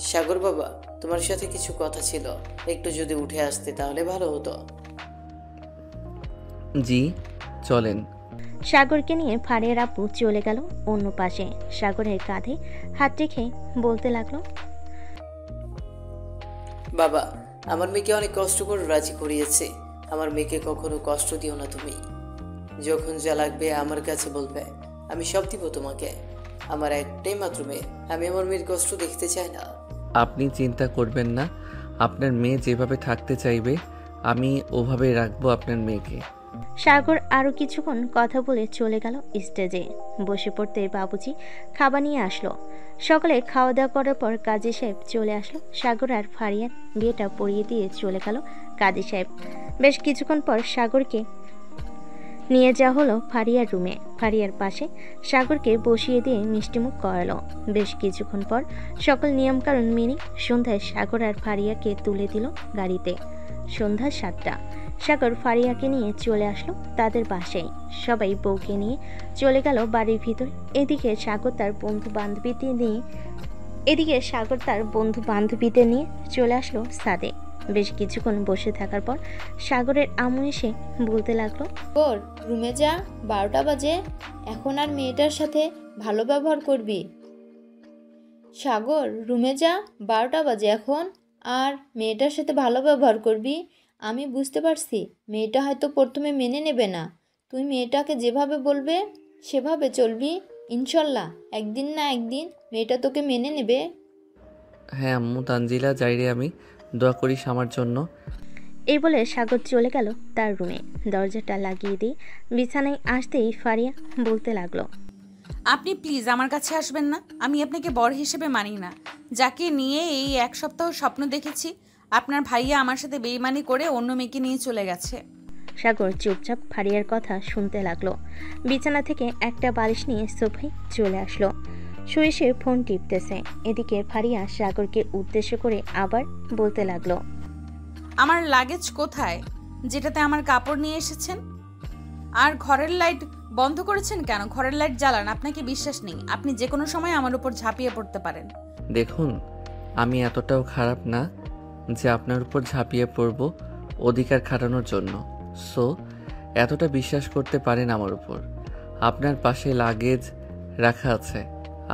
সাগর বাবা, তোমার সাথে কিছু কথা ছিল, একটু যদি উঠে আসতে তাহলে ভালো হতো। জি, চলেন। সাগরকে নিয়ে ফারিয়ার আব্বু চলে গেল অন্য পাশে। সাগরের কাঁধে হাত রেখে বলতে লাগলো, বাবা, আমার মেয়েকে অনেক কষ্ট করে রাজি করিয়েছে। আমার মেয়েকে কখনো কষ্ট দিও না তুমি। যখন যা লাগবে আমার কাছে বলবে, আমি সব দিব তোমাকে। আমার একটাই মাত্র মেয়ে, আমি আমার মেয়ের কষ্ট দেখতে চাই না। আপনি চিন্তা করবেন না, আপনার মেয়ে যেভাবে থাকতে চাইবে আমি ওভাবে রাখবো আপনার মেয়েকে। সাগর আরও কিছুক্ষণ কথা বলে চলে গেল স্টেজে। বসে পড়তে বাবুজি খাবার নিয়ে আসলো। সকালে খাওয়া দাওয়া করার পর কাজী সাহেব চলে আসলো। সাগর আর ফারিয়ার বিয়েটা পড়িয়ে দিয়ে চলে গেল কাজী সাহেব। বেশ কিছুক্ষণ পর সাগরকে নিয়ে যাওয়া হলো ফারিয়ার রুমে। ফারিয়ার পাশে সাগরকে বসিয়ে দিয়ে মিষ্টিমুখ করালো। বেশ কিছুক্ষণ পর সকল নিয়মকানুন মেনে সন্ধ্যায় সাগর আর ফারিয়াকে তুলে দিল গাড়িতে। সন্ধ্যা 7টা। সাগর ফারিয়াকে নিয়ে চলে আসলো তাদের বাসায়। সবাই বউকে নিয়ে চলে গেল বাড়ির ভিতর। এদিকে সাগর তার বন্ধু বান্ধবীদের নিয়ে চলে আসলো ছাদে। বেশ কিছুক্ষণ বসে থাকার পর সাগরের আম্মু এসে বলতে লাগলো, ওর রুমে যা, 12টা বাজে, এখন আর মেয়েটার সাথে ভালো ব্যবহার করবি। সাগর রুমে যা, 12টা বাজে এখন, আর মেয়েটার সাথে ভালো ব্যবহার করবি। আমি বুঝতে পারছি মেয়েটা হয়তো প্রথমে মেনে নেবে না। তুই মেয়েটাকে যেভাবে বলবে সেভাবে চলবি, ইনশাল্লাহ একদিন না একদিন মেয়েটা তোকে মেনে নেবে। হ্যাঁ আম্মু, তানজিলা যাই রে, আমি দোয়া করিস আমার জন্য। এই বলে সাগর চলে গেল তার রুমে। দরজাটা লাগিয়ে দিয়ে বিছানায় আসতেই ফারিয়া বলতে লাগলো, আপনি প্লিজ আমার কাছে আসবেন না। আমি আপনাকে বর হিসেবে মানি না। যাকে নিয়ে এই 1 সপ্তাহ স্বপ্ন দেখেছি, আপনার ভাইয়া আমার সাথে বেইমানি করে অন্য মেয়েকে নিয়ে চলে গেছে। সাগর চুপচাপ ফারিয়ার কথা শুনতে লাগলো। বিছানা থেকে একটা বালিশ নিয়ে সোফায় চলে আসলো। শুয়ে শুয়ে ফোন টিপতেছে। এদিকে ফারিয়া সাগরকে উদ্দেশ্য করে আবার বলতে লাগলো, আমার লাগেজ কোথায়, যেটাতে আমার কাপড় নিয়ে এসেছেন? আর ঘরের লাইট বন্ধ করেছেন কেন? ঘরের লাইট জ্বালান, আপনাকে বিশ্বাস নেই। আপনি যে কোনো সময় আমার উপর ঝাঁপিয়ে পড়তে পারেন। দেখুন, আমি এতটাও খারাপ না যে আপনার উপর ঝাঁপিয়ে পড়ব অধিকার খাটানোর জন্য। সো এতটা বিশ্বাস করতে পারেন আমার উপর। আপনার পাশে লাগেজ রাখা আছে,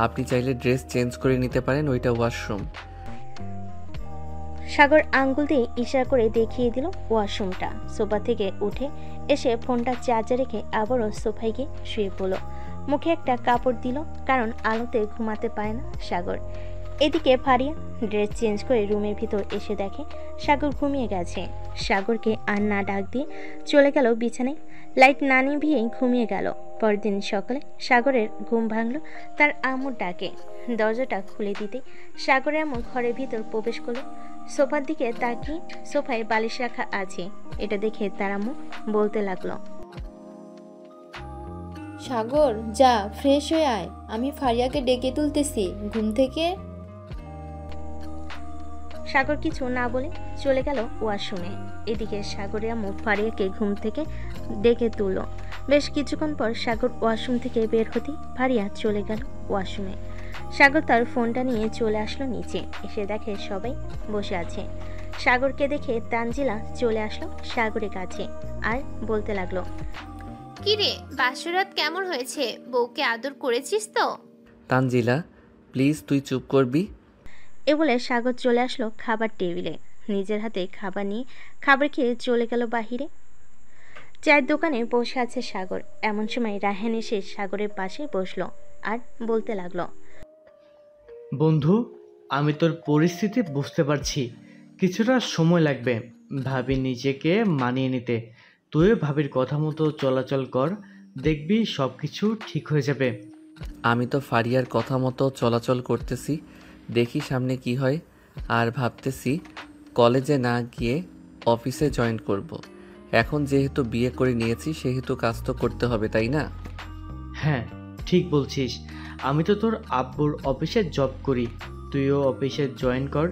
আপনি চাইলে ড্রেস চেঞ্জ করে নিতে পারেন, ওইটা ওয়াশরুম। সাগর আঙ্গুল দিয়ে ইশারা করে দেখিয়ে দিল ওয়াশরুমটা। সোফা থেকে উঠে এসে ফোনটা চার্জে রেখে আবারও সোফায় গিয়ে শুয়ে পড়ল। মুখে একটা কাপড় দিল, কারণ আলোতে ঘুমাতে পায় না সাগর। এদিকে ফারিয়া ড্রেস চেঞ্জ করে রুমের ভিতর এসে দেখে সাগর ঘুমিয়ে গেছে। সাগরকে আর না ডাক দিয়ে চলে গেল বিছানায়। লাইট না নিভিয়েই ঘুমিয়ে গেল। পরদিন সকালে সাগরের ঘুম ভাঙল তার আম্মুর ডাকে। দরজাটা খুলে দিতে সাগরের আম্মু ঘরের ভিতর প্রবেশ করলো। সোফার দিকে তাকিয়ে সোফায় বালিশ রাখা আছে, এটা দেখে তার আম্মু বলতে লাগলো, সাগর যা ফ্রেশ হয়ে আয়, আমি ফারিয়াকে ডেকে তুলতেছি ঘুম থেকে। সাগর কিছু না বলে চলে গেল ওয়াশরুমে। এদিকে সাগরের আম্মু ফারিয়াকে ঘুম থেকে ডেকে তুলল। বেশ কিছুক্ষণ পর সাগর ওয়াশরুম থেকে বের হতেই ফারিয়া চলে গেল ওয়াশরুমে। সাগর তার ফোনটা নিয়ে চলে আসলো নিচে। এসে দেখে সবাই বসে আছে। সাগরকে দেখে তানজিলা চলে আসলো সাগরের কাছে আর বলতে লাগলো, কিরে বাসরাত কেমন হয়েছে? বউকে আদর করেছিস তো? তানজিলা প্লিজ তুই চুপ করবি। এ বলে সাগর চলে আসলো খাবার টেবিলে। নিজের হাতে খাবার নিয়ে খাবার খেয়ে চলে গেল বাহিরে। চায়ের দোকানে বসে আছে সাগর। এমন সময় রায়হান এসে সাগরের পাশে বসলো আর বলতে লাগলো, বন্ধু, আমি তোর পরিস্থিতি বুঝতে পারছি, কিছুটা সময় লাগবে ভাবি নিজেকে মানিয়ে নিতে। তুইও ভাবির কথা মতো চলাচল কর, দেখবি সব কিছু ঠিক হয়ে যাবে। আমি তো ফারিয়ার কথা মতো চলাচল করতেছি, দেখি সামনে কি হয়। আর ভাবতেছি কলেজে না গিয়ে অফিসে জয়েন করব। এখন যেহেতু বিয়ে করে নিয়েছি সেহেতু কাজ তো করতে হবে, তাই না? হ্যাঁ ঠিক বলছিস, আমি তো তোর আব্বুর অফিসে জব করি, তুইও অফিসে জয়েন কর,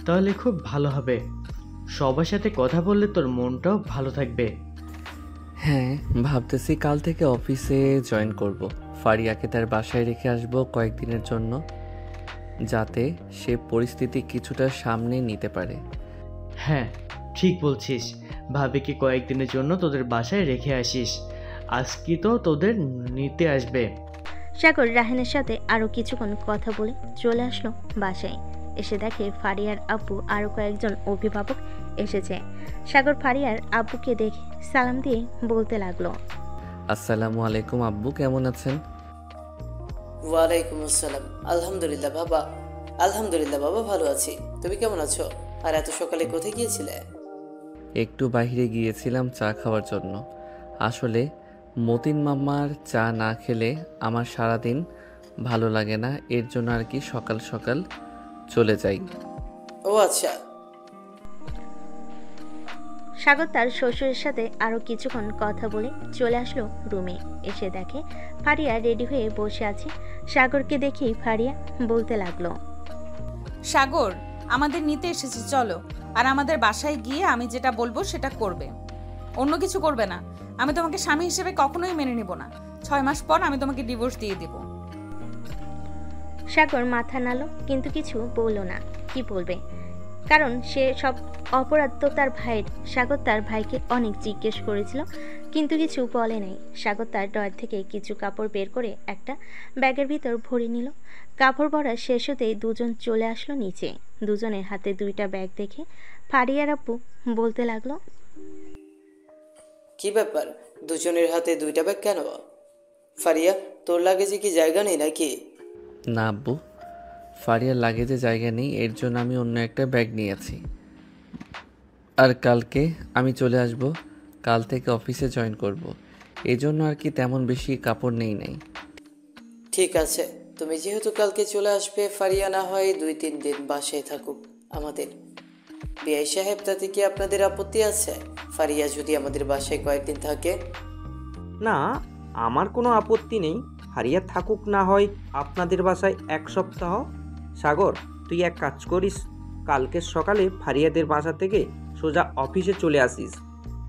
তাহলে খুব ভালো হবে। সবার সাথে কথা বললে তোর মনটাও ভালো থাকবে। হ্যাঁ ভাবতেছি কাল থেকে অফিসে জয়েন করব। ফারিয়াকে তার বাসায় রেখে আসবো কয়েকদিনের জন্য, যাতে সে পরিস্থিতি কিছুটা সামনে নিতে পারে। হ্যাঁ ঠিক বলছিস, ভাবিকে কয়েকদিনের জন্য তোদের বাসায় রেখে আসিস, আজকে তো তোদের নিতে আসবে। সাগর রায়হানের সাথে আরো কিছুক্ষণ কথা বলে চলে আসলো বাসায়। এসে দেখে ফারিয়ার আব্বু আরো কয়েকজন অভিভাবক এসেছে। সাগর ফারিয়ার আব্বুকে দেখে সালাম দিয়ে বলতে লাগলো, আসসালামু আলাইকুম আব্বু, কেমন আছেন? ওয়ালাইকুম আসসালাম। আলহামদুলিল্লাহ বাবা ভালো আছি। তুমি কেমন আছো? আর এত সকালে কোথায় গিয়েছিলে? একটু বাইরে গিয়েছিলাম চা খাওয়ার জন্য। আসলে মতিন মামার চা না খেলে আমার সারাদিন ভালো লাগে না, এর জন্য আর কি সকাল সকাল চলে যাই। ও আচ্ছা। সাগর তার শ্বশুরের সাথে আরো কিছুক্ষণ কথা বলে চলে আসলো রুমে। এসে দেখে ফারিয়া রেডি হয়ে বসে আছে। সাগরকে দেখেই ফারিয়া বলতে লাগলো, সাগর আমাদের নিতে এসেছে, চলো। আর আমাদের বাসায় গিয়ে আমি যেটা বলবো সেটা করবে, অন্য কিছু করবে না। আমি তোমাকে স্বামী হিসেবে কখনোই মেনে নিব না। 6 মাস পর আমি তোমাকে ডিভোর্স দিয়ে দিব। সাগর মাথা নাড়ল, কিন্তু কিছু বলল না। কি বলবে, কারণ সে সব অপরাধ তো তার ভাইয়ের। সাগর তার ভাইকে অনেক জিজ্ঞেস করেছিল, কিন্তু কিছু বলে নাই। সাগর তার ড্রয়ার থেকে কিছু কাপড় বের করে একটা ব্যাগের ভিতর ভরে নিল। কাপড় ভরা শেষ হতেই দুজন চলে আসলো নিচে। দুজনের হাতে 2টা ব্যাগ দেখে ফারিয়ার আব্বু বলতে লাগলো, কি ব্যাপার, দুজনের হাতে দুইটা ব্যাগ কেন? ফারিয়া, তোর লাগেজে কি জায়গা নেই নাকি? না আব্বু, ফারিয়ার লাগেজে জায়গা নেই, এর জন্য আমি অন্য একটা ব্যাগ নিয়েছি। আর কালকে আমি চলে আসব, কাল থেকে অফিসে জয়েন করব। এই জন্য আর কি তেমন বেশি কাপড় নেই নাই। ঠিক আছে, তুমি যেহেতু কালকে চলে আসবে, ফারিয়া না হয় 2-3 দিন বাসায় থাকুক আমাদের। বিআই সাহেব, তাতে কি আপনাদের আপত্তি আছে ফারিয়া যদি আমাদের বাসায় কয়েকদিন থাকে? না, আমার কোনো আপত্তি নেই। ফারিয়া থাকুক না হয় আপনাদের বাসায় 1 সপ্তাহ। সাগর, তুই এক কাজ করিস, কালকে সকালে ফারিয়াদের বাসা থেকে সোজা অফিসে চলে আসিস,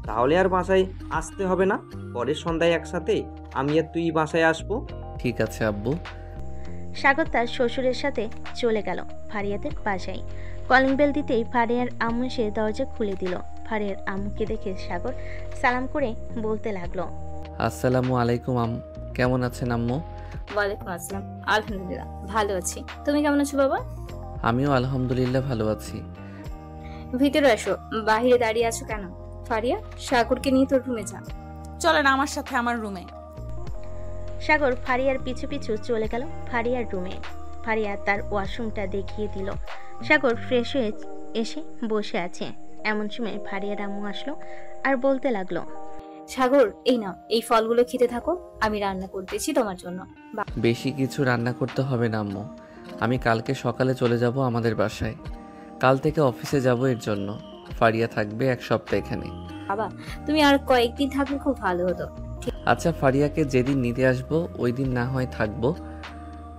তাহলে আর বাসায় আসতে হবে না। পরের সন্ধ্যায় একসাথে আমি আর তুই বাসায় আসবো। ঠিক আছে আব্বু। সাগর তার শ্বশুরের সাথে চলে গেল ফারিয়াদের বাসায়। কলিং বেল দিতেই ফারিয়ার আম্মু এসে দরজা খুলে দিল। ফারিয়ার আম্মুকে দেখে সাগর সালাম করে বলতে লাগলো, আসসালামু আলাইকুম কেমন আছেন আম্মু? ওয়ালাইকুম আসসালাম, আলহামদুলিল্লাহ ভালো আছি। তুমি কেমন আছো বাবা? আমিও আলহামদুলিল্লাহ ভালো আছি। ভিতরে আসো, বাহিরে দাঁড়িয়ে আছো কেন? ফারিয়া, সাগরকে নিয়ে তোর রুমে যা। চলেন আমার সাথে আমার রুমে। সাগর ফারিয়ার পিছু পিছু চলে গেল ফারিয়ার রুমে। ফারিয়া তার ওয়াশরুমটা দেখিয়ে দিল। সাগর ফ্রেশ হয়ে এসে বসে আছে। এমন সময় ফারিয়ার আম্মু আসলো আর বলতে লাগলো, সাগর এই নাও, এই ফলগুলো খেতে থাকো, আমি রান্না করতেছি তোমার জন্য। বেশি কিছু রান্না করতে হবে না আম্মু, আমি কালকে সকালে চলে যাব আমাদের বাসায়। কাল থেকে অফিসে যাব, এর জন্য ফারিয়া থাকবে 1 সপ্তাহ এখানে। বাবা, তুমি আর কয়েকদিন থাকলে খুব ভালো হতো। আচ্ছা, ফারিয়াকে যেদিন নিতে আসবো ওই দিন না হয় থাকবো,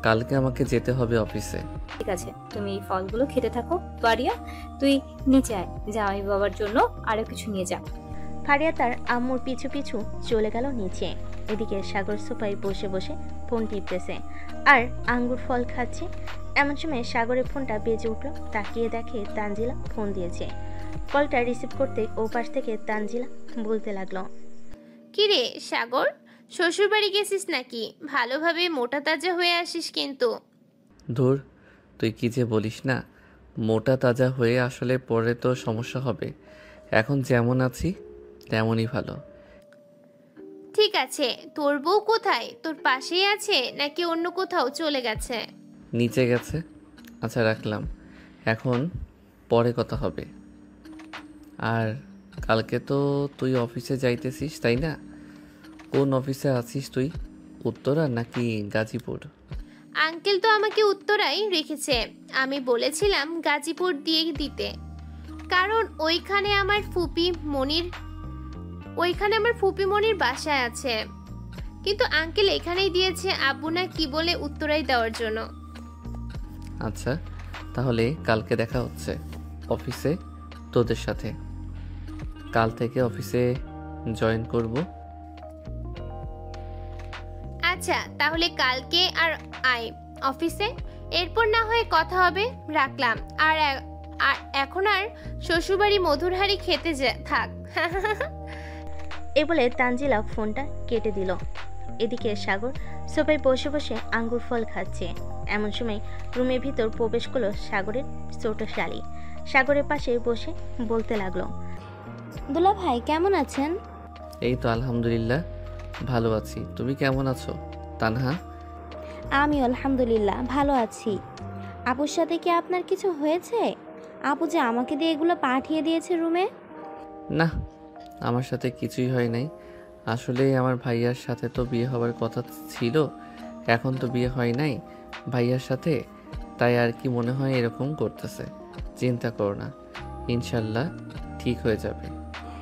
কালকে আমাকে যেতে হবে অফিসে। ঠিক আছে, তুমি এই ফলগুলো খেতে থাকো। ফারিয়া, তুই নিচে আয়, জামাই বাবার জন্য আরো কিছু নিয়ে যা। ফারিয়া তার আম্মুর পিছু পিছু চলে গেল নিচে। এদিকে সাগর সোফায় বসে বসে ফোন টিপতেছে আর আঙ্গুর ফল খাচ্ছে। এমন সময় সাগরের ফোনটা বেজে উঠল। তাকিয়ে দেখে তানজিলা ফোন দিয়েছে। কলটা রিসিভ করতে ও পাশ থেকে তানজিলা বলতে লাগলো, কিরে সাগর, শ্বশুর বাড়ি গেছিস নাকি? ভালোভাবে মোটা তাজা হয়ে আসিস কিন্তু। ধুর, তুই কি যে বলিস না, মোটা তাজা হয়ে আসলে পরে তো সমস্যা হবে। এখন যেমন আছি তেমনই ভালো। ঠিক আছে, তোর বউ কোথায়? তোর পাশেই আছে নাকি অন্য কোথাও চলে গেছে? নিচে গেছে। আচ্ছা রাখলাম, এখন পরে কথা হবে। আর কালকে তো তুই অফিসে যাইতেছিস তাই না? কোন অফিসে আছিস তুই, উত্তরা নাকি গাজীপুর? আঙ্কেল তো আমাকে উত্তরাই রেখেছে, আমি বলেছিলাম গাজীপুর দিয়ে দিতে, কারণ ওইখানে আমার ফুপি মনির বাসায় আছে। কিন্তু আঙ্কেল এখানেই দিয়েছে, আব্বু না কি বলে উত্তরাই দেওয়ার জন্য। আচ্ছা, তাহলে কালকে দেখা হচ্ছে অফিসে তোদের সাথে। কাল থেকে অফিসে জয়েন করব। আচ্ছা, তাহলে কালকে আর আয় অফিসে, এরপর না হয় কথা হবে। রাখলাম। আর এখন আর শ্বশুরবাড়ি মধুরহারি খেতে থাক। এ বলে তানজিলা ফোনটা কেটে দিল। এদিকে সাগর সোফায় বসে বসে আঙ্গুর ফল খাচ্ছে। এমন সময় রুমের ভিতর প্রবেশ করলো সাগরের ছোট শালি। সাগরের পাশে বসে বলতে লাগলো, দুলা ভাই কেমন আছেন? এই তো আলহামদুলিল্লাহ ভালো আছি, তুমি কেমন আছো তানহা? আমি আলহামদুলিল্লাহ ভালো আছি। আপুর সাথে কি আপনার কিছু হয়েছে? আপু যে আমাকে দিয়ে এগুলো পাঠিয়ে দিয়েছে রুমে। না, আমার সাথে কিছুই হয় নাই। আসলে আমার ভাইয়ার সাথে তো বিয়ে হওয়ার কথা ছিল, এখন তো বিয়ে হয় নাই ভাইয়ার সাথে, তাই আর কি মনে হয় এরকম করতেছে। চিন্তা করো না, ইনশাল্লাহ ঠিক হয়ে যাবে।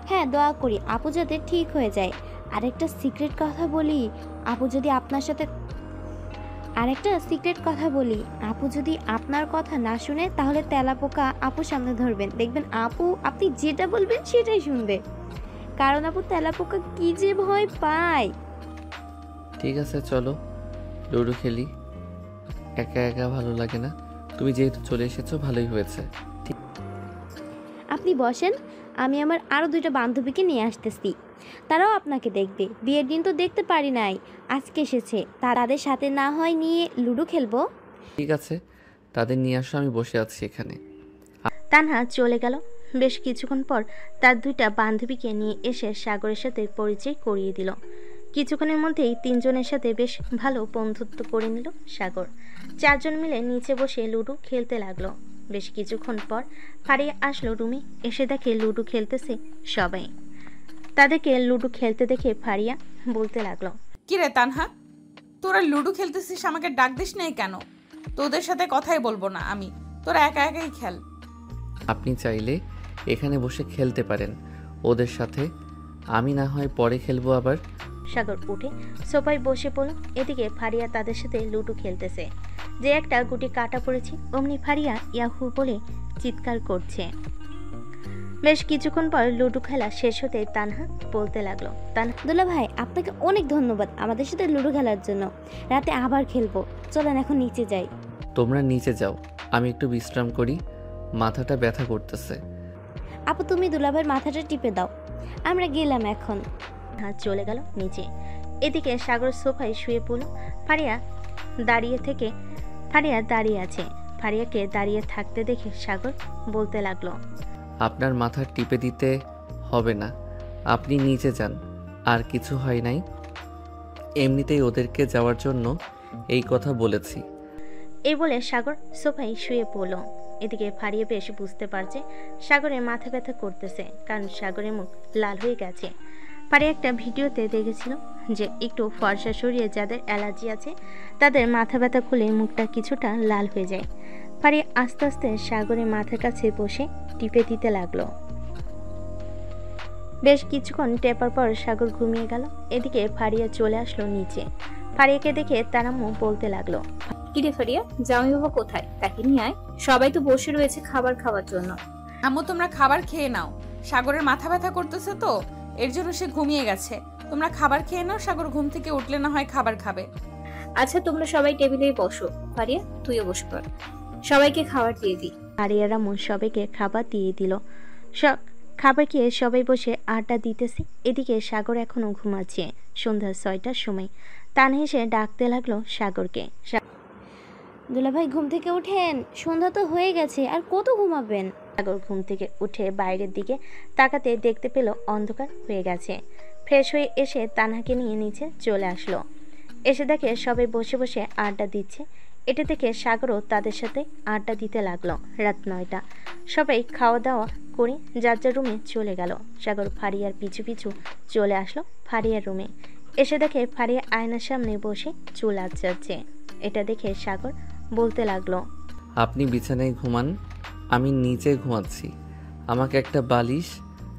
হ্যাঁ, দোয়া করি আপু যাতে ঠিক হয়ে যায়। আরেকটা সিক্রেট কথা বলি, আপু যদি আপনার কথা না শুনে তাহলে তেলাপোকা আপুর সামনে ধরবেন, দেখবেন আপনি যেটা বলবেন সেটাই শুনবে। কারণ আপু তেলাপোকা কি যে ভয় পায়। ঠিক আছে, চলো লুডো খেলি। একা একা ভালো লাগে না, তুমি যেহেতু চলে এসেছো ভালোই হয়েছে। আপনি বসেন, আমি আমার আরও 2টা বান্ধবীকে নিয়ে আসতেছি, তারাও আপনাকে দেখবে। বিয়ের দিন তো দেখতে পারি নাই, আজকে এসেছে, তাদের সাথে না হয় নিয়ে লুডো খেলবো। ঠিক আছে, তাদের নিয়ে আসো, আমি বসে আছি এখানে। তানহা চলে গেল বেশ কিছুক্ষণ পর তার দুইটা বান্ধবীকে নিয়ে এসে সাগরের সাথে পরিচয় করিয়ে দিল। কিছুক্ষণের মধ্যেই তিনজনের সাথে বেশ ভালো বন্ধুত্ব করে নিল সাগর। চারজন মিলে নিচে বসে লুডো খেলতে লাগলো। বেশ কিছুক্ষণ পর ফারিয়া আসলো রুমে, এসে দেখে লুডো খেলতেছে সবাই। তাদেরকে লুডো খেলতে দেখে ফারিয়া বলতে লাগলো, কিরে তানহা, তোরা লুডো খেলতেছিস, আমাকে ডাক দিস নাই কেন? তোদের সাথে কথাই বলবো না আমি, তোরা একা একাই খেল। আপনি চাইলে এখানে বসে খেলতে পারেন ওদের সাথে, আমি না হয় পরে খেলবো আবার। সাগর উঠে সোফায় বসে পড়ল। এদিকে ফারিয়া তাদের সাথে লুডো খেলতেছে। যে একটা গুটি কাটা পড়েছে অমনি ফারিয়া ইয়াহু বলে চিৎকার করছে। বেশ কিছুক্ষণ পর লুডো খেলা শেষ হতে তানহা বলতে লাগলো, দুলা ভাই আপনাকে অনেক ধন্যবাদ আমাদের সাথে লুডো খেলার জন্য। রাতে আবার খেলবো, চলেন এখন নিচে যাই। তোমরা নিচে যাও, আমি একটু বিশ্রাম করি, মাথাটা ব্যথা করতেছে। আপু তুমি দুলা ভাইয়ের মাথাটা টিপে দাও, আমরা গেলাম এখন। হাত চলে গেল নিচে। এদিকে সাগর সোফায় শুয়ে পড়ল। ফারিয়া দাঁড়িয়ে আছে। ফারিয়াকে দাঁড়িয়ে থাকতে দেখে সাগর বলতে লাগলো, আপনার মাথা টিপে দিতে হবে না, আপনি নিচে যান, আর কিছু হয় নাই, এমনিতেই ওদেরকে যাওয়ার জন্য এই কথা বলেছি। এই বলে সাগর সোফায় শুয়ে পড়ল। এদিকে ফারিয়া বেশ বুঝতে পারছে সাগরের মাথা ব্যথা করতেছে, কারণ সাগরের মুখ লাল হয়ে গেছে। ফারিয়া একটা ভিডিওতে দেখেছিল যে একটু ফর্সা শরীরে যাদের অ্যালার্জি আছে তাদের মাথা ব্যথা খুলে মুখটা কিছুটা লাল হয়ে যায়। ফারিয়া আস্তে আস্তে সাগরের মাথার কাছে বসে টিপে দিতে লাগলো। বেশ কিছুক্ষণ টেপার পর সাগর ঘুমিয়ে গেল। এদিকে ফারিয়া চলে আসলো নিচে। ফারিয়াকে দেখে তার আম্মু বলতে লাগলো, কিরে ফারিয়া, জামাই বাবা কোথায়? তাকে নিয়ে আয়, সবাই তো বসে রয়েছে খাবার খাওয়ার জন্য। আম্মু তোমরা খাবার খেয়ে নাও, সাগরের মাথা ব্যথা করতেছে তো এর জন্য সে ঘুমিয়ে গেছে। তোমরা খাবার খেয়ে নাও, সাগর ঘুম থেকে উঠলে না হয় খাবার খাবে। আচ্ছা তোমরা সবাই টেবিলেই বসো, ফারিয়া তুইও বসে পড়, সবাইকে খাবার দিয়ে দিই। ফারিয়ার আম্মু সবাইকে খাবার দিয়ে দিল। খাবার খেয়ে সবাই বসে আড্ডা দিতেছে। এদিকে সাগর এখনো ঘুমাচ্ছে। সন্ধ্যা 6টার সময় তান হেসে ডাকতে লাগলো সাগরকে, দুলা ভাই ঘুম থেকে উঠেন, সন্ধ্যা তো হয়ে গেছে, আর কত ঘুমাবেন? সাগর ঘুম থেকে উঠে বাইরের দিকে তাকাতে দেখতে পেল অন্ধকার হয়ে গেছে। ফ্রেশ হয়ে এসে তানহাকে নিয়ে নিচে চলে আসলো। এসে দেখে সবাই বসে বসে আড্ডা দিচ্ছে। এটা দেখে সাগরও তাদের সাথে আড্ডা দিতে লাগলো। রাত 9টা, সবাই খাওয়া দাওয়া করে যার যার রুমে চলে গেল। সাগর ফারিয়ার পিছু পিছু চলে আসলো ফারিয়ার রুমে। এসে দেখে ফারিয়া আয়নার সামনে বসে চুল আঁচড়াচ্ছে। এটা দেখে সাগর বলতে লাগলো, আপনি বিছানায় ঘুমান, আমি নিচে ঘুমাচ্ছি, আমাকে একটা বালিশ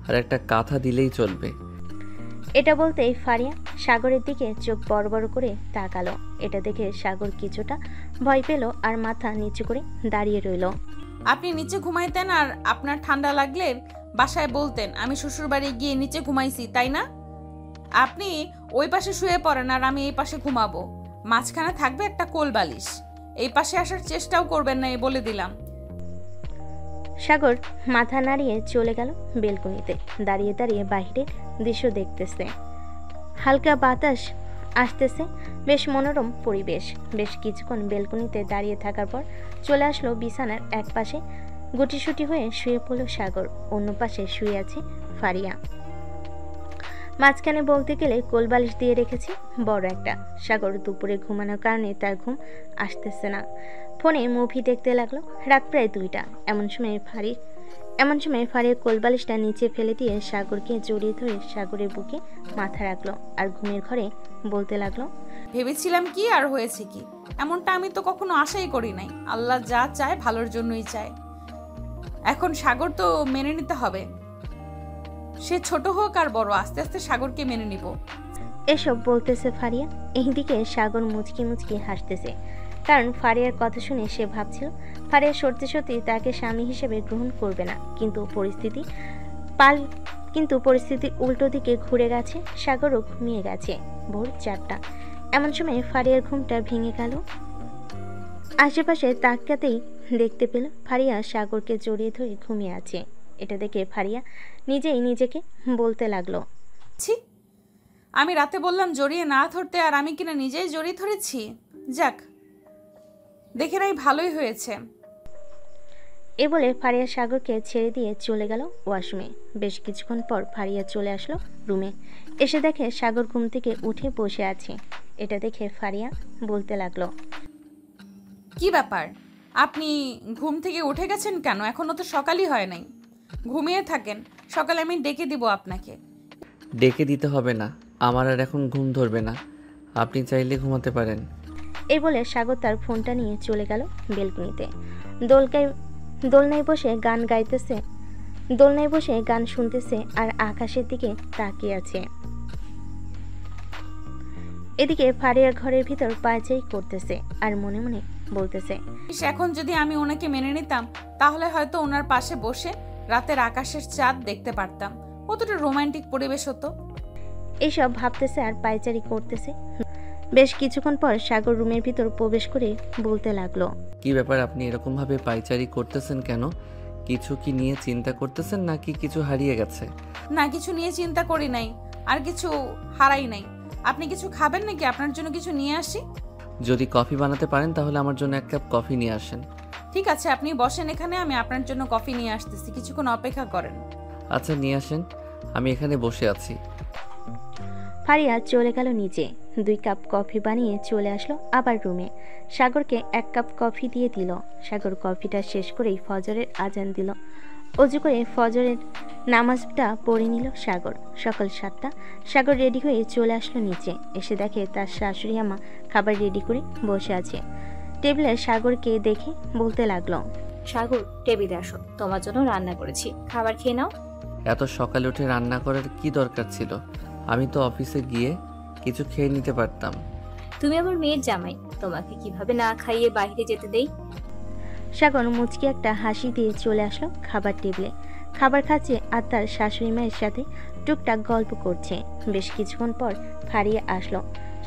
আর একটা কাঁথা দিলেই চলবে। এটা বলতেই ফারিয়া সাগরের দিকে চোখ বড় বড় করে তাকালো। এটা দেখে সাগর কিছুটা ভয় পেল আর মাথা নিচু করে দাঁড়িয়ে রইল। আপনি নিচে ঘুমাইতেন আর আপনার ঠান্ডা লাগলে বাসায় বলতেন আমি শ্বশুর বাড়ি গিয়ে নিচে ঘুমাইছি, তাই না? আপনি ওই পাশে শুয়ে পড়েন আর আমি এই পাশে ঘুমাবো। মাঝখানে থাকবে একটা কোল বালিশ। এই পাশে আসার চেষ্টাও করবেন না, বলে দিলাম। সাগর মাথা নাড়িয়ে চলে গেল বেলকনিতে। দাঁড়িয়ে দাঁড়িয়ে বাইরের দৃশ্য দেখতেছে। হালকা বাতাস আসতেছে, বেশ মনোরম পরিবেশ। বেশ কিছুক্ষণ বেলকনিতে দাঁড়িয়ে থাকার পর চলে আসলো বিছানার এক পাশে গুটিসুটি হয়ে শুয়ে পড়ল সাগর। অন্য পাশে শুয়ে আছে ফারিয়া। মাঝখানে বলতে গেলে কোলবালিশ দিয়ে রেখেছে বড় একটা। সাগর দুপুরে ঘুমানোর কারণে তার ঘুম আসতেছে না। ফোনে মুভি দেখতে লাগলো। রাত প্রায় 2টা। এমন সময় ফারিয়া কোলবালিশটা নিচে ফেলে দিয়ে সাগরকে জড়িয়ে ধরে সাগরের বুকে মাথা রাখলো আর ঘুমের ঘরে বলতে লাগলো, ভেবেছিলাম কি আর হয়েছে কি, এমনটা আমি তো কখনো আশাই করি নাই। আল্লাহ যা চায় ভালোর জন্যই চায়। এখন সাগর তো মেনে নিতে হবে, সে ছোট হোক আর বড়, আস্তে আস্তে সাগরকে মেনে নিব। এসব বলতেছে ফারিয়া। এইদিকে সাগর মুচকি মুচকি হাসতেছে, কারণ ফারিয়ার কথা শুনে সে ভাবছিল ফারিয়া সত্যি সত্যি তাকে স্বামী হিসেবে গ্রহণ করবে না। কিন্তু পরিস্থিতি উল্টো দিকে ঘুরে গেছে। সাগরও ঘুমিয়ে গেছে। ভোর 4টা। এমন সময় ফারিয়ার ঘুমটা ভেঙে গেল। আশেপাশে তাকাতেই দেখতে পেল ফারিয়া সাগরকে জড়িয়ে ধরে ঘুমিয়ে আছে। এটা দেখে ফারিয়া নিজেই নিজেকে বলতে লাগলো, ছি, আমি রাতে বললাম জড়িয়ে না ধরতে, আর আমি কিনা নিজেই জড়িয়ে ধরেছি। যাক, দেখে নাই ভালোই হয়েছে। এ বলে ফারিয়া সাগরকে ছেড়ে দিয়ে চলে গেল ওয়াশরুমে। বেশ কিছুক্ষণ পর ফারিয়া চলে আসলো রুমে। এসে দেখে সাগর ঘুম থেকে উঠে বসে আছে। এটা দেখে ফারিয়া বলতে লাগলো, কি ব্যাপার, আপনি ঘুম থেকে উঠে গেছেন কেন? এখনো তো সকালই হয় নাই। ঘুমিয়ে থাকেন, সকালে আমি ডেকে দিব আপনাকে। ডেকে দিতে হবে না, আমার আর এখন ঘুম ধরবে না, আপনি চাইলে ঘুমাতে পারেন। এই বলে সাগর তার ফোনটা নিয়ে চলে গেল বেলকনিতে। দোলনায় বসে গান শুনতেছে আর আকাশের দিকে তাকিয়ে আছে। এদিকে ফারিয়ার ঘরের ভিতর পায়চারি করতেছে আর মনে মনে বলতেছে, এখন যদি আমি ওনাকে মেনে নিতাম তাহলে হয়তো ওনার পাশে বসে রাতের আকাশের চাঁদ দেখতে পারতাম, কতটা রোমান্টিক পরিবেশ হতো। এইসব ভাবতেছে আর পায়চারি করতেছে। বেশ কিছুক্ষণ পর সাগর রুমের ভিতর প্রবেশ করে বলতে লাগলো, কি ব্যাপার, আপনি এরকম ভাবে পায়চারি করতেছেন কেন? কিছু কি নিয়ে চিন্তা করতেছেন নাকি কিছু হারিয়ে গেছে? না, কিছু নিয়ে চিন্তা করি নাই, আর কিছু হারাই নাই। আপনি কিছু খাবেন নাকি আপনার জন্য কিছু নিয়ে আসি? যদি কফি বানাতে পারেন তাহলে আমার জন্য এক কাপ কফি নিয়ে আসেন। ঠিক আছে, আপনি বসেন এখানে, আমি আপনার জন্য কফি নিয়ে আসতেছি, কিছুক্ষণ অপেক্ষা করেন। আচ্ছা নিয়ে আসেন, আমি এখানে বসে আছি। ফারিয়া চলে গেল নিচে। 2 কাপ কফি বানিয়ে চলে আসলো আবার রুমে। সাগরকে 1 কাপ কফি দিয়ে দিল। সাগর কফিটা শেষ করেই ফজরের আজান দিল। অজু করে ফজরের নামাজটা পড়ে নিল সাগর। সকাল 7টা। সাগর রেডি হয়ে চলে আসলো নিচে। এসে দেখে তার শাশুড়ি আমা খাবার রেডি করে বসে আছে। টেবিলে সাগরকে দেখে বলতে লাগলো, সাগর, টেবিলে আসো, তোমার জন্য রান্না করেছি, খাবার খেয়ে নাও। এত সকালে উঠে রান্না করার কি দরকার ছিল? আমি তো অফিসে গিয়ে কিছু খেয়ে নিতে পারতাম। তুমি আমার মেয়ের জামাই, তোমাকে কিভাবে না খাইয়ে বাইরে যেতে দেই? সাগর মুচকি একটা হাসি দিয়ে চলে আসলো খাবার টেবিলে। খাবার খাচ্ছে আর তার শাশুড়ি মায়ের সাথে টুকটাক গল্প করছে। বেশ কিছুক্ষণ পর ফারিয়া আসলো।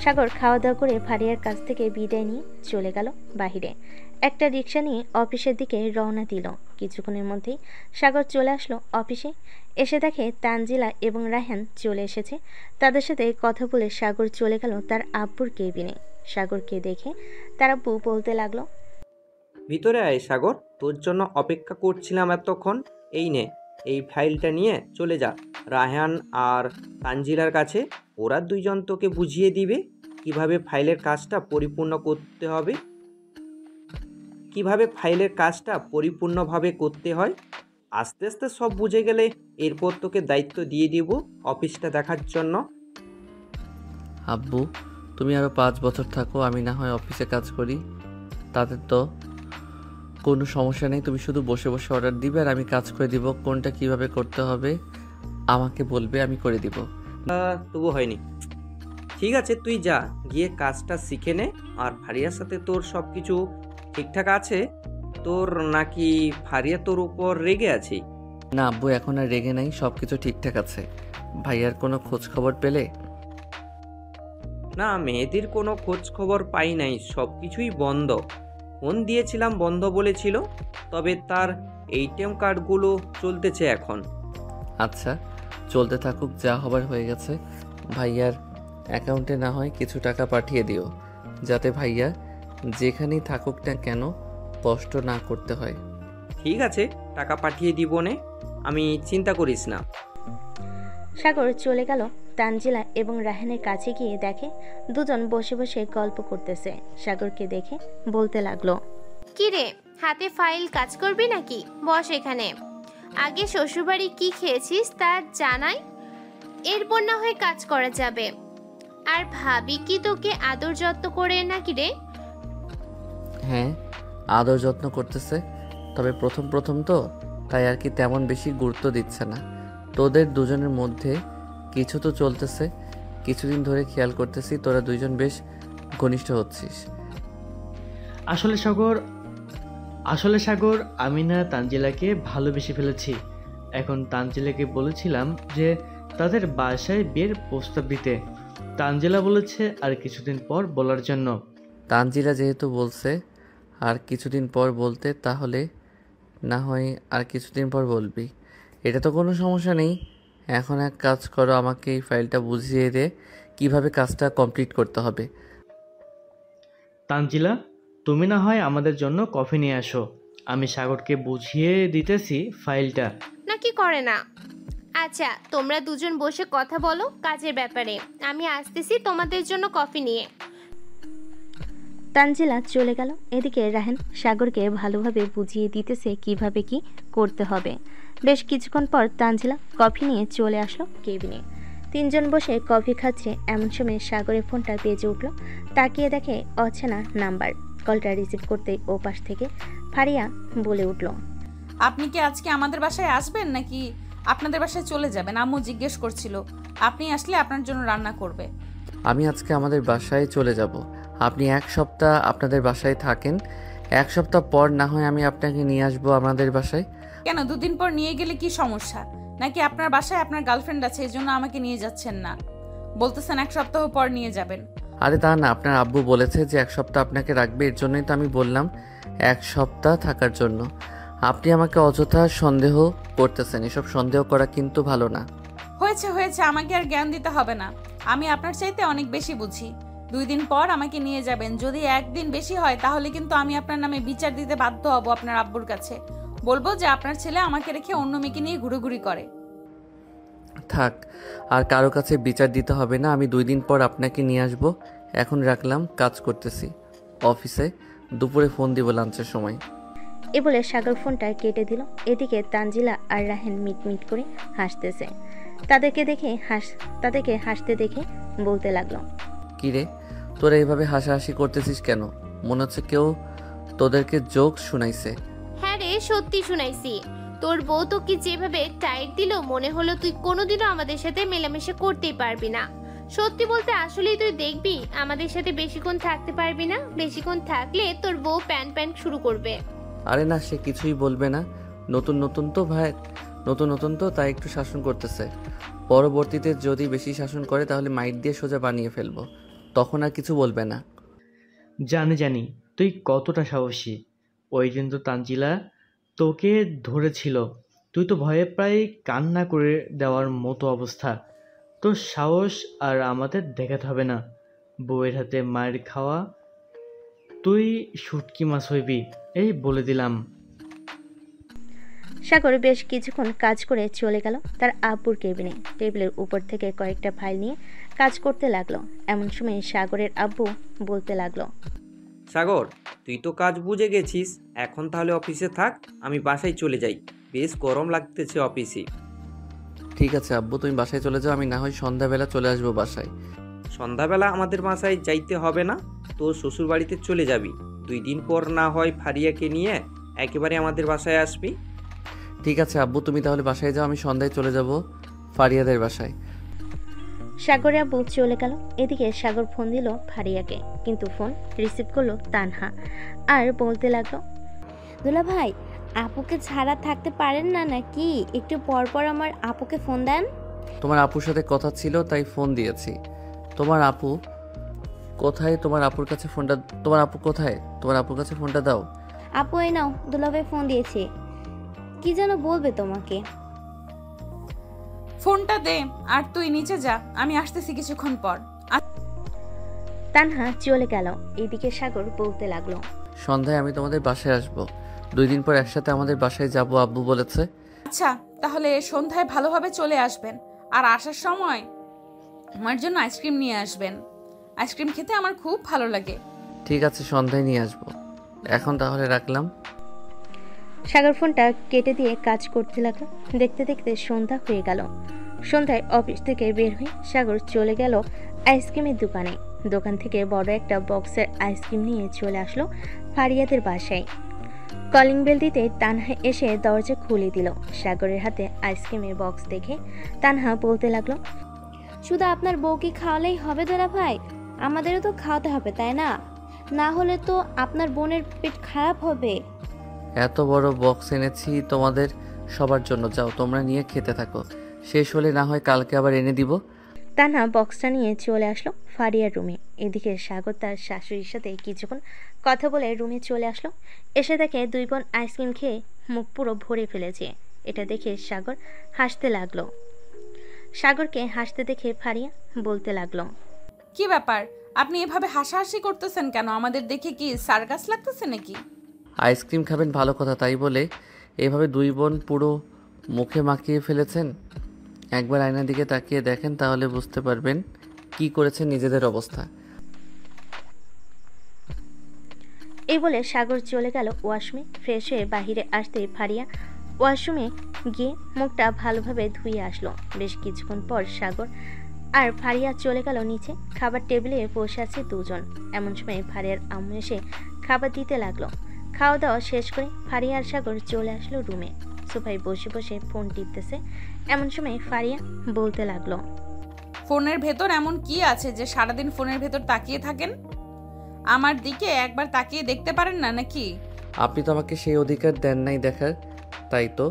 সাগর খাওয়া দাওয়া করে ফারিয়ার কাছ থেকে বিদায় নিয়ে চলে গেল বাহিরে। একটা রিক্সা নিয়ে অফিসের দিকে রওনা দিল। কিছুক্ষণের মধ্যেই সাগর চলে আসলো অফিসে। এসে দেখে তানজিলা এবং রায়হান চলে এসেছে। তাদের সাথে কথা বলে সাগর চলে গেল তার আব্বুর কেবিনে। সাগরকে দেখে তার আব্বু বলতে লাগলো, ভিতরে আয় সাগর, তোর জন্য অপেক্ষা করছিলাম এতক্ষণ। এই নে, এই ফাইলটা নিয়ে চলে যা রায়হান আর তানজিলার কাছে। ওরা 2 জন তোকে বুঝিয়ে দিবে কিভাবে ফাইলের কাজটা পরিপূর্ণভাবে করতে হয়। আস্তে আস্তে সব বুঝে গেলে এরপর তোকে দায়িত্ব দিয়ে দিব অফিসটা দেখার জন্য। আব্বু, তুমি আরও 5 বছর থাকো, আমি না হয় অফিসে কাজ করি, তাতে তো কোনো সমস্যা নেই। তুমি শুধু বসে বসে অর্ডার দিবে আর আমি কাজ করে দিব। কোনটা কিভাবে করতে হবে আমাকে বলবে, আমি করে দিব। তবু হয়নি। ঠিক আছে, তুই যা, গিয়ে কাজটা শিখে নে। আর ফারিয়ার সাথে তোর সব কিছু ঠিকঠাক আছে তোর, নাকি ফারিয়া তোর উপর রেগে আছে? না আব্বু, এখন আর রেগে নাই, সব কিছু ঠিকঠাক আছে। ভাইয়ার কোনো খোঁজ খবর পেলে? না, মেহেদির কোনো খোঁজ খবর পাই নাই, সব কিছুই বন্ধ। ফোন দিয়েছিলাম, বন্ধ বলেছিল, তবে তার ATM কার্ডগুলো চলতেছে এখন। আচ্ছা, চলতে থাকুক, যা হবার হয়ে গেছে। ভাইয়ার অ্যাকাউন্টে না হয় কিছু টাকা পাঠিয়ে দিও, যাতে ভাইয়া যেখানেই থাকুক না কেন কষ্ট না করতে হয়। ঠিক আছে, টাকা পাঠিয়ে দিব নে, আমি চিন্তা করিস না। সাগর চলে গেল তানজিলা এবং রায়হানের কাছে গিয়ে দেখে 2 জন বসে বসে গল্প করতেছে। সাগরকে দেখে বলতে লাগলো, কি রে, হাতে ফাইল কাজ করবি নাকি? বস এখানে, আগে শ্বশুরবাড়ি কি খেয়েছিস তা জানাই, এরপর না হয় কাজ করা যাবে। আর ভাবি কি তোকে আদর যত্ন করে নাকি রে? হ্যাঁ, আদর যত্ন করতেছে, তবে প্রথম তো, তাই আর কি তেমন বেশি গুরুত্ব দিচ্ছে না। তোদের 2 জনের মধ্যে কিছু তো চলতেছে, কিছুদিন ধরে খেয়াল করতেছি তোরা 2 জন বেশ ঘনিষ্ঠ হচ্ছিস। আসলে সাগর আমি না তানজিলাকে ভালোবেসে ফেলেছি। এখন তানজিলাকে বলেছিলাম যে তাদের বাসায় বিয়ের প্রস্তাব দিতে। তানজিলা বলেছে আর কিছুদিন পর বলার জন্য। তানজিলা যেহেতু বলছে আর কিছুদিন পর বলতে, তাহলে না হয় আর কিছুদিন পর বলবি, এটা তো কোনো সমস্যা নেই। এখন এক কাজ করো, আমাকে এই ফাইলটা বুঝিয়ে দে কিভাবে কাজটা কমপ্লিট করতে হবে। তানজিলা, তুমি না হয় আমাদের জন্য কফি নিয়ে আসো, আমি সাগরকে বুঝিয়ে দিতেছি ফাইলটা। নাকি করে না? আচ্ছা, তোমরা দুজন বসে কথা বলো কাজের ব্যাপারে, আমি আসতেছি তোমাদের জন্য কফি নিয়ে। তানজিলা চলে গেল। এদিকে রাহেন সাগরকে ভালোভাবে বুঝিয়ে দিতেছে কিভাবে কি করতে হবে। বেশ কিছুক্ষণ পর তানজিলা কফি নিয়ে চলে আসলো কেবিনে। তিনজন বসে কফি খাচ্ছে, এমন সময় সাগরের ফোনটা বেজে উঠল। তাকিয়ে দেখে অচেনা নাম্বার। কলটা রিসিভ করতেই ও পাশ থেকে ফারিয়া বলে উঠল, আপনি কি আজকে আমাদের বাসায় আসবেন নাকি আপনাদের বাসায় চলে যাবেন? আম্মু জিজ্ঞেস করছিল, আপনি আসলে আপনার জন্য রান্না করবে। আমি আজকে আমাদের বাসায় চলে যাব। আপনি 1 সপ্তাহ আপনাদের বাসায় থাকেন, 1 সপ্তাহ পর না হয় আমি আপনাকে নিয়ে আসবো আমাদের বাসায়। কেন, 2 দিন পর নিয়ে গেলে কি সমস্যা? নাকি আপনার বাসায় আপনার গার্লফ্রেন্ড আছে এই জন্য আমাকে নিয়ে যাচ্ছেন না? বলতেছেন 1 সপ্তাহ পর নিয়ে যাবেন। আরে তা না, আপনার আব্বু বলেছে যে 1 সপ্তাহ আপনাকে রাখবে, এর জন্যই তো আমি বললাম 1 সপ্তাহ থাকার জন্য। আপনি আমাকে অযথা সন্দেহ করতেছেন, এসব সন্দেহ করা কিন্তু ভালো না। হয়েছে হয়েছে, আমাকে আর জ্ঞান দিতে হবে না। আমি আপনার চাইতে অনেক বেশি বুঝি। 2 দিন পর আমাকে নিয়ে যাবেন। যদি 1 দিন বেশি হয় তাহলে কিন্তু আমি আপনার নামে বিচার দিতে বাধ্য হব আপনার আব্বুর কাছে। বলবো যে আপনার ছেলে আমাকে রেখে অন্য মেয়েকে নিয়ে ঘুরোঘুরি করে। থাক, আর কারো কাছে বিচার দিতে হবে না। আমি 2 দিন পর আপনাকে নিয়ে আসব। এখন রাখলাম, কাজ করতেছি অফিসে, দুপুরে ফোন দিব লাঞ্চের সময়। এ বলে সাগর ফোনটা কেটে দিল। এদিকে তানজিলা আর রাহেন মিটমিট করে হাসতেছে। তাদেরকে হাসতে দেখে বলতে লাগলো, কি রে, তোরা এইভাবে হাসাহাসি করতেছিস কেন? মনে হচ্ছে কেউ তোদেরকে জোক শুনাইছে। হ্যাঁ রে, সত্যি শুনাইছি। তোর বউ তো কি যেভাবে টাইট দিল, মনে হলো তুই কোনোদিনও আমাদের সাথে মেলামেশা করতেই পারবি না। সত্যি বলতে আসলেই তুই দেখবি আমাদের সাথে বেশিক্ষণ থাকতে পারবি না। বেশিক্ষণ থাকলে তোর বউ প্যান শুরু করবে। আরে না, সে কিছুই বলবে না। নতুন নতুন তো তাই একটু শাসন করতেছে। পরবর্তীতে যদি বেশি শাসন করে তাহলে মাইট দিয়ে সোজা বানিয়ে ফেলবো, তখন আর কিছু বলবে না। জানি তুই কতটা সাহসী। ওই দিন তো তানজিলা তোকে ধরেছিল, তুই তো ভয়ে প্রায় কান্না করে দেওয়ার মতো অবস্থা। তোর সাহস আর আমাদের দেখাতে হবে না। বউয়ের হাতে মায়ের খাওয়া, তুই শুটকি মাছ হইবি, এই বলে দিলাম। সাগর বেশ কিছুক্ষণ কাজ করে চলে গেল তার আব্বুর কেবিনে। টেবিলের উপর থেকে কয়েকটা ফাইল নিয়ে কাজ করতে লাগলো। এমন সময় সাগরের আব্বু বলতে লাগলো, সাগর, তুই তো কাজ বুঝে গেছিস, এখন তাহলে অফিসে থাক, আমি বাসায় চলে যাই। বেশ গরম লাগতেছে অফিসে। ঠিক আছে আব্বু, তুমি বাসায় চলে যাও, আমি না হয় সন্ধ্যাবেলা চলে আসবো বাসায়। সন্ধ্যাবেলা আমাদের বাসায় যাইতে হবে না, তোর শ্বশুর বাড়িতে চলে যাবি। 2 দিন পর না হয় ফারিয়াকে নিয়ে একেবারে আমাদের বাসায় আসবি। ঠিক আছে আব্বু, তুমি তাহলে বাসায় যাও, আমি সন্ধ্যায় চলে যাব ফারিয়াদের বাসায়। সাগরের আব্বু চলে গেল। এদিকে সাগর ফোন দিল ফারিয়াকে, কিন্তু ফোন রিসিভ করলো তানহা আর বলতে লাগলো, দুলা ভাই, আপুকে ছাড়া থাকতে পারেন না নাকি? একটু পর পর আমার আপুকে ফোন দেন। তোমার আপুর সাথে কথা ছিল তাই ফোন দিয়েছি। তোমার আপু কোথায়? তোমার আপুর কাছে ফোনটা, তোমার আপু কোথায়? তোমার আপুর কাছে ফোনটা দাও। আপু এই নাও, দুলা ভাই ফোন দিয়েছে, কি যেন বলবে তোমাকে। ফোনটা দে আর তুই নিচে যা, আমি আসতেছি কিছুক্ষণ পর। তানহা চলে গেল। এদিকে সাগর বলতে লাগলো, সন্ধ্যায় আমি তোমাদের বাসায় আসবো। 2 দিন পর একসাথে আমাদের বাসায় যাব আব্বু বলেছে। আচ্ছা, তাহলে সন্ধ্যায় ভালোভাবে চলে আসবেন। আর আসার সময় আমার জন্য আইসক্রিম নিয়ে আসবেন। আইসক্রিম খেতে আমার খুব ভালো লাগে। ঠিক আছে, সন্ধ্যায় নিয়ে আসবো। এখন তাহলে রাখলাম। সাগর ফোনটা কেটে দিয়ে কাজ করতে লাগলো। দেখতে দেখতে সন্ধ্যা হয়ে গেল। সন্ধ্যায় অফিস থেকে বের হয়ে সাগর চলে গেল আইসক্রিমের দোকানে। দোকান থেকে বড় একটা বক্সের আইসক্রিম নিয়ে চলে আসলো ফারিয়াদের বাসায়। কলিং বেল দিতে তানহা এসে দরজা খুলে দিল। সাগরের হাতে আইসক্রিমের বক্স দেখে তানহা বলতে লাগলো, শুধু আপনার বউকে খাওয়ালেই হবে দুলা ভাই? আমাদেরও তো খাওয়াতে হবে, তাই না? না হলে তো আপনার বোনের পেট খারাপ হবে। এত বড় বক্স এনেছি তোমাদের সবার জন্য, যাও তোমরা নিয়ে খেতে থাকো। শেষ হলে না হয় কালকে আবার এনে দিব। তানহা বক্সটা নিয়ে চলে আসলো ফারিয়ার রুমে। এদিকে সাগর তার শাশুড়ির সাথে কিছুক্ষণ কথা বলে রুমে চলে আসলো। এসে দেখে 2 বোন আইসক্রিম খেয়ে মুখ পুরো ভরে ফেলেছে। এটা দেখে সাগর হাসতে লাগলো। সাগরকে হাসতে দেখে ফারিয়া বলতে লাগলো, কি ব্যাপার, আপনি এভাবে হাসাহাসি করতেছেন কেন? আমাদের দেখে কি সার্কাস লাগতেছে নাকি? আইসক্রিম খাবেন ভালো কথা, তাই বলে এভাবে দুই বোন পুরো মুখে মাখিয়ে ফেলেছেন। একবার আয়নার দিকে তাকিয়ে দেখেন, তাহলে বুঝতে পারবেন কি করেছেন নিজেদের অবস্থা। এই বলে সাগর চলে গেল ওয়াশরুমে। ফ্রেশ হয়ে বাহিরে আসতে ফারিয়া ওয়াশরুমে গিয়ে মুখটা ভালোভাবে ধুয়ে আসলো। বেশ কিছুক্ষণ পর সাগর আর ফারিয়া চলে গেল নিচে। খাবার টেবিলে বসে আছে দুজন। এমন সময় ফারিয়ার আম্মু এসে খাবার দিতে লাগলো। খাওয়া দাওয়া শেষ করে ফারিয়া আর সাগর চলে আসলো রুমে। সোফায় বসে বসে ফোন টিপতেছে। এমন সময় ফারিয়া বলতে লাগলো, ফোনের ভেতর এমন কি আছে যে সারাদিন ফোনের ভেতর তাকিয়ে থাকেন? আমার দিকে একবার তাকিয়ে দেখতে পারেন না নাকি? আপনি তো আমাকে সেই অধিকার দেন নাই দেখার, তাই তো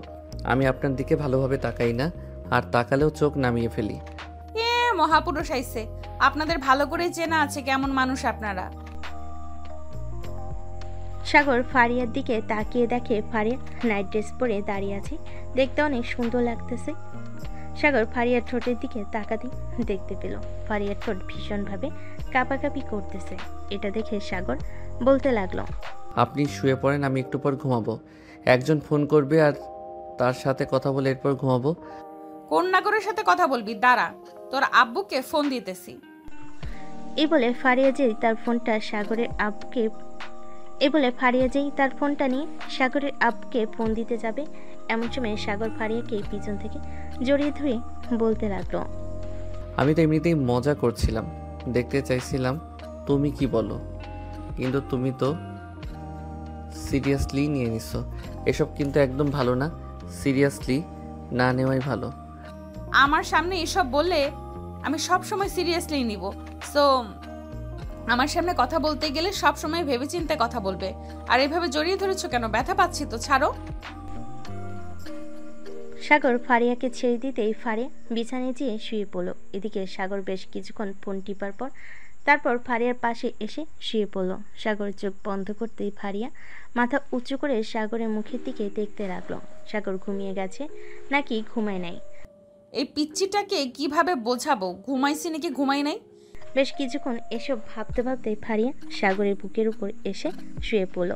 আমি আপনার দিকে ভালোভাবে তাকাই না, আর তাকালেও চোখ নামিয়ে ফেলি। মহাপুরুষ আইছে, আপনাদের ভালো করে চেনা আছে কেমন মানুষ আপনারা। সাগর ফারিয়ার দিকে তাকিয়ে দেখে ফারিয়া নাইট ড্রেস পরে দাঁড়িয়ে আছে। দেখতে অনেক সুন্দর লাগতেছে। সাগর ফারিয়ার ঠোঁটের দিকে তাকাতেই দেখতে পেল ফারিয়ার ঠোঁট ভীষণভাবে কাঁপাকাঁপি করতেছে। এটা দেখে সাগর বলতে লাগলো, আপনি শুয়ে পড়েন, আমি একটু পর ঘুমাবো। একজন ফোন করবে আর তার সাথে কথা বলে এরপর ঘুমাবো। কোন নাগরের সাথে কথা বলবি? দাঁড়া, তোর আব্বুকে ফোন দিতেছি। এই বলে ফারিয়া তার ফোনটা নিয়ে সাগরের আব্বুকে ফোন দিতে যাবে। এমন সময় সাগর ফারিয়াকে পিছন থেকে জড়িয়ে ধরে বলতে লাগলো, আমি তো এমনিতেই মজা করছিলাম, দেখতে চাইছিলাম তুমি কি বলো, কিন্তু তুমি তো সিরিয়াসলি নিয়ে নিছো। এসব কিন্তু একদম ভালো না, সিরিয়াসলি না নেওয়াই ভালো। আমার সামনে এসব বললে আমি সব সময় সিরিয়াসলি নিব। সো আমার সামনে কথা বলতে গেলে সব সময় ভেবেচিন্তে কথা বলবে। আর এভাবে জড়িয়ে ধরেছো কেন? ব্যথা পাচ্ছি তো, ছাড়ো। সাগর ফারিয়াকে ছেড়ে দিতেই ফারিয়া বিছানায় যেয়ে শুয়ে পড়ল। এদিকে সাগর বেশ কিছুক্ষণ ফোন টিপার পর তারপর ফারিয়ার পাশে এসে শুয়ে পড়ল। সাগর চোখ বন্ধ করতেই ফারিয়া মাথা উঁচু করে সাগরের মুখের দিকে দেখতে লাগলো। সাগর ঘুমিয়ে গেছে নাকি ঘুমায় নাই, এই পিচ্চিটাকে কিভাবে বোঝাবো ঘুমাইছি নাকি ঘুমাই নাই? বেশ কিছুক্ষণ এসব ভাবতে ভাবতে ফারিয়া সাগরের বুকের উপর এসে শুয়ে পড়ল।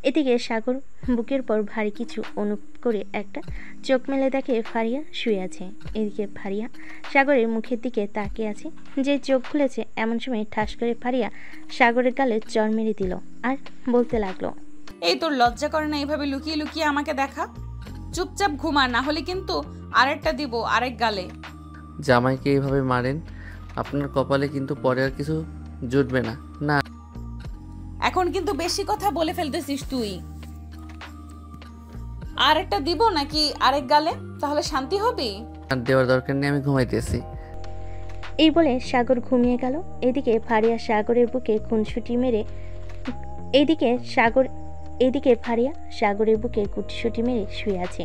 এদিকে সাগর বুকের পর ভারী কিছু অনুভব করে একটা চোখ মেলে দেখে ফারিয়া শুয়ে আছে। এদিকে ফারিয়া সাগরের মুখের দিকে তাকিয়ে আছে। যে চোখ খুলেছে এমন সময় ঠাস করে ফারিয়া সাগরের গালে চড় মেরে দিল আর বলতে লাগলো, এই তোর লজ্জা করে না এভাবে লুকিয়ে লুকিয়ে আমাকে দেখা? চুপচাপ ঘুমা, না হলে কিন্তু আরেকটা দিব আরেক গালে। জামাইকে এইভাবে মারেন, আপনার কপালে কিন্তু পরে আর কিছু জুটবে না। না, এখন কিন্তু বেশি কথা বলে ফেলতেছিস তুই। আরেকটা দিব নাকি আরেক গালে? তাহলে শান্তি হবে? আর দেওয়ার দরকার নেই, আমি ঘুমাইতেছি। এই বলে সাগর ঘুমিয়ে গেল। এদিকে ফারিয়া সাগরের বুকে খুনসুটি মেরে ফারিয়া সাগরের বুকে গুটিসুটি মেরে শুয়ে আছে।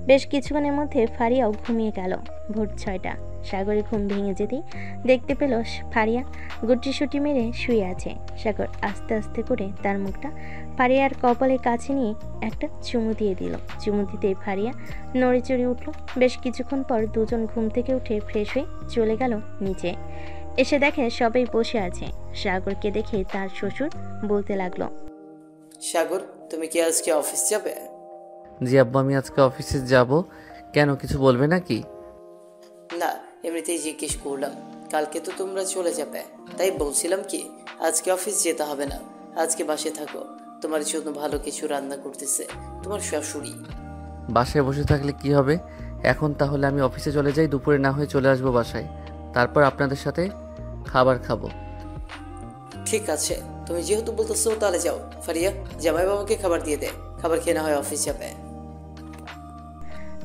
বেশ কিছুক্ষণের মধ্যে ফারিয়াও ঘুমিয়ে গেল। ভোর 6টা। সাগরের ঘুম ভেঙে যেতেই দেখতে পেল ফারিয়া গুটিসুটি মেরে শুয়ে আছে। সাগর আস্তে আস্তে করে তার মুখটা ফারিয়ার কপালের কাছে নিয়ে একটা চুমু দিয়ে দিল। চুমু দিতেই ফারিয়া নড়ে চড়ে উঠল। বেশ কিছুক্ষণ পর দুজন ঘুম থেকে উঠে ফ্রেশ হয়ে চলে গেল নিচে। এসে দেখে সবাই বসে আছে। সাগরকে দেখে তার শ্বশুর বলতে লাগলো, সাগর, তুমি কি আজকে অফিস যাবে? জি আব্বু, আমি আজকে অফিসে যাব। কেন, কিছু বলবে নাকি? না, এমনিতেই জিজ্ঞেস করলাম। কালকে তো তোমরা চলে যাবে, তাই বলছিলাম কি আজকে অফিস যেতে হবে না, আজকে বাসায় থাকো। তোমার জন্য ভালো কিছু রান্না করতেছে তোমার শাশুড়ি। বাসায় বসে থাকলে কি হবে? এখন তাহলে আমি অফিসে চলে যাই, দুপুরে না হয়ে চলে আসবো বাসায়, তারপর আপনাদের সাথে খাবার খাবো। ঠিক আছে, তুমি যেহেতু বলতেছো তাহলে যাও। ফারিয়া, জামাই বাবাকে খাবার দিয়ে দে, খাবার খেয়ে না হয় অফিস যাবে।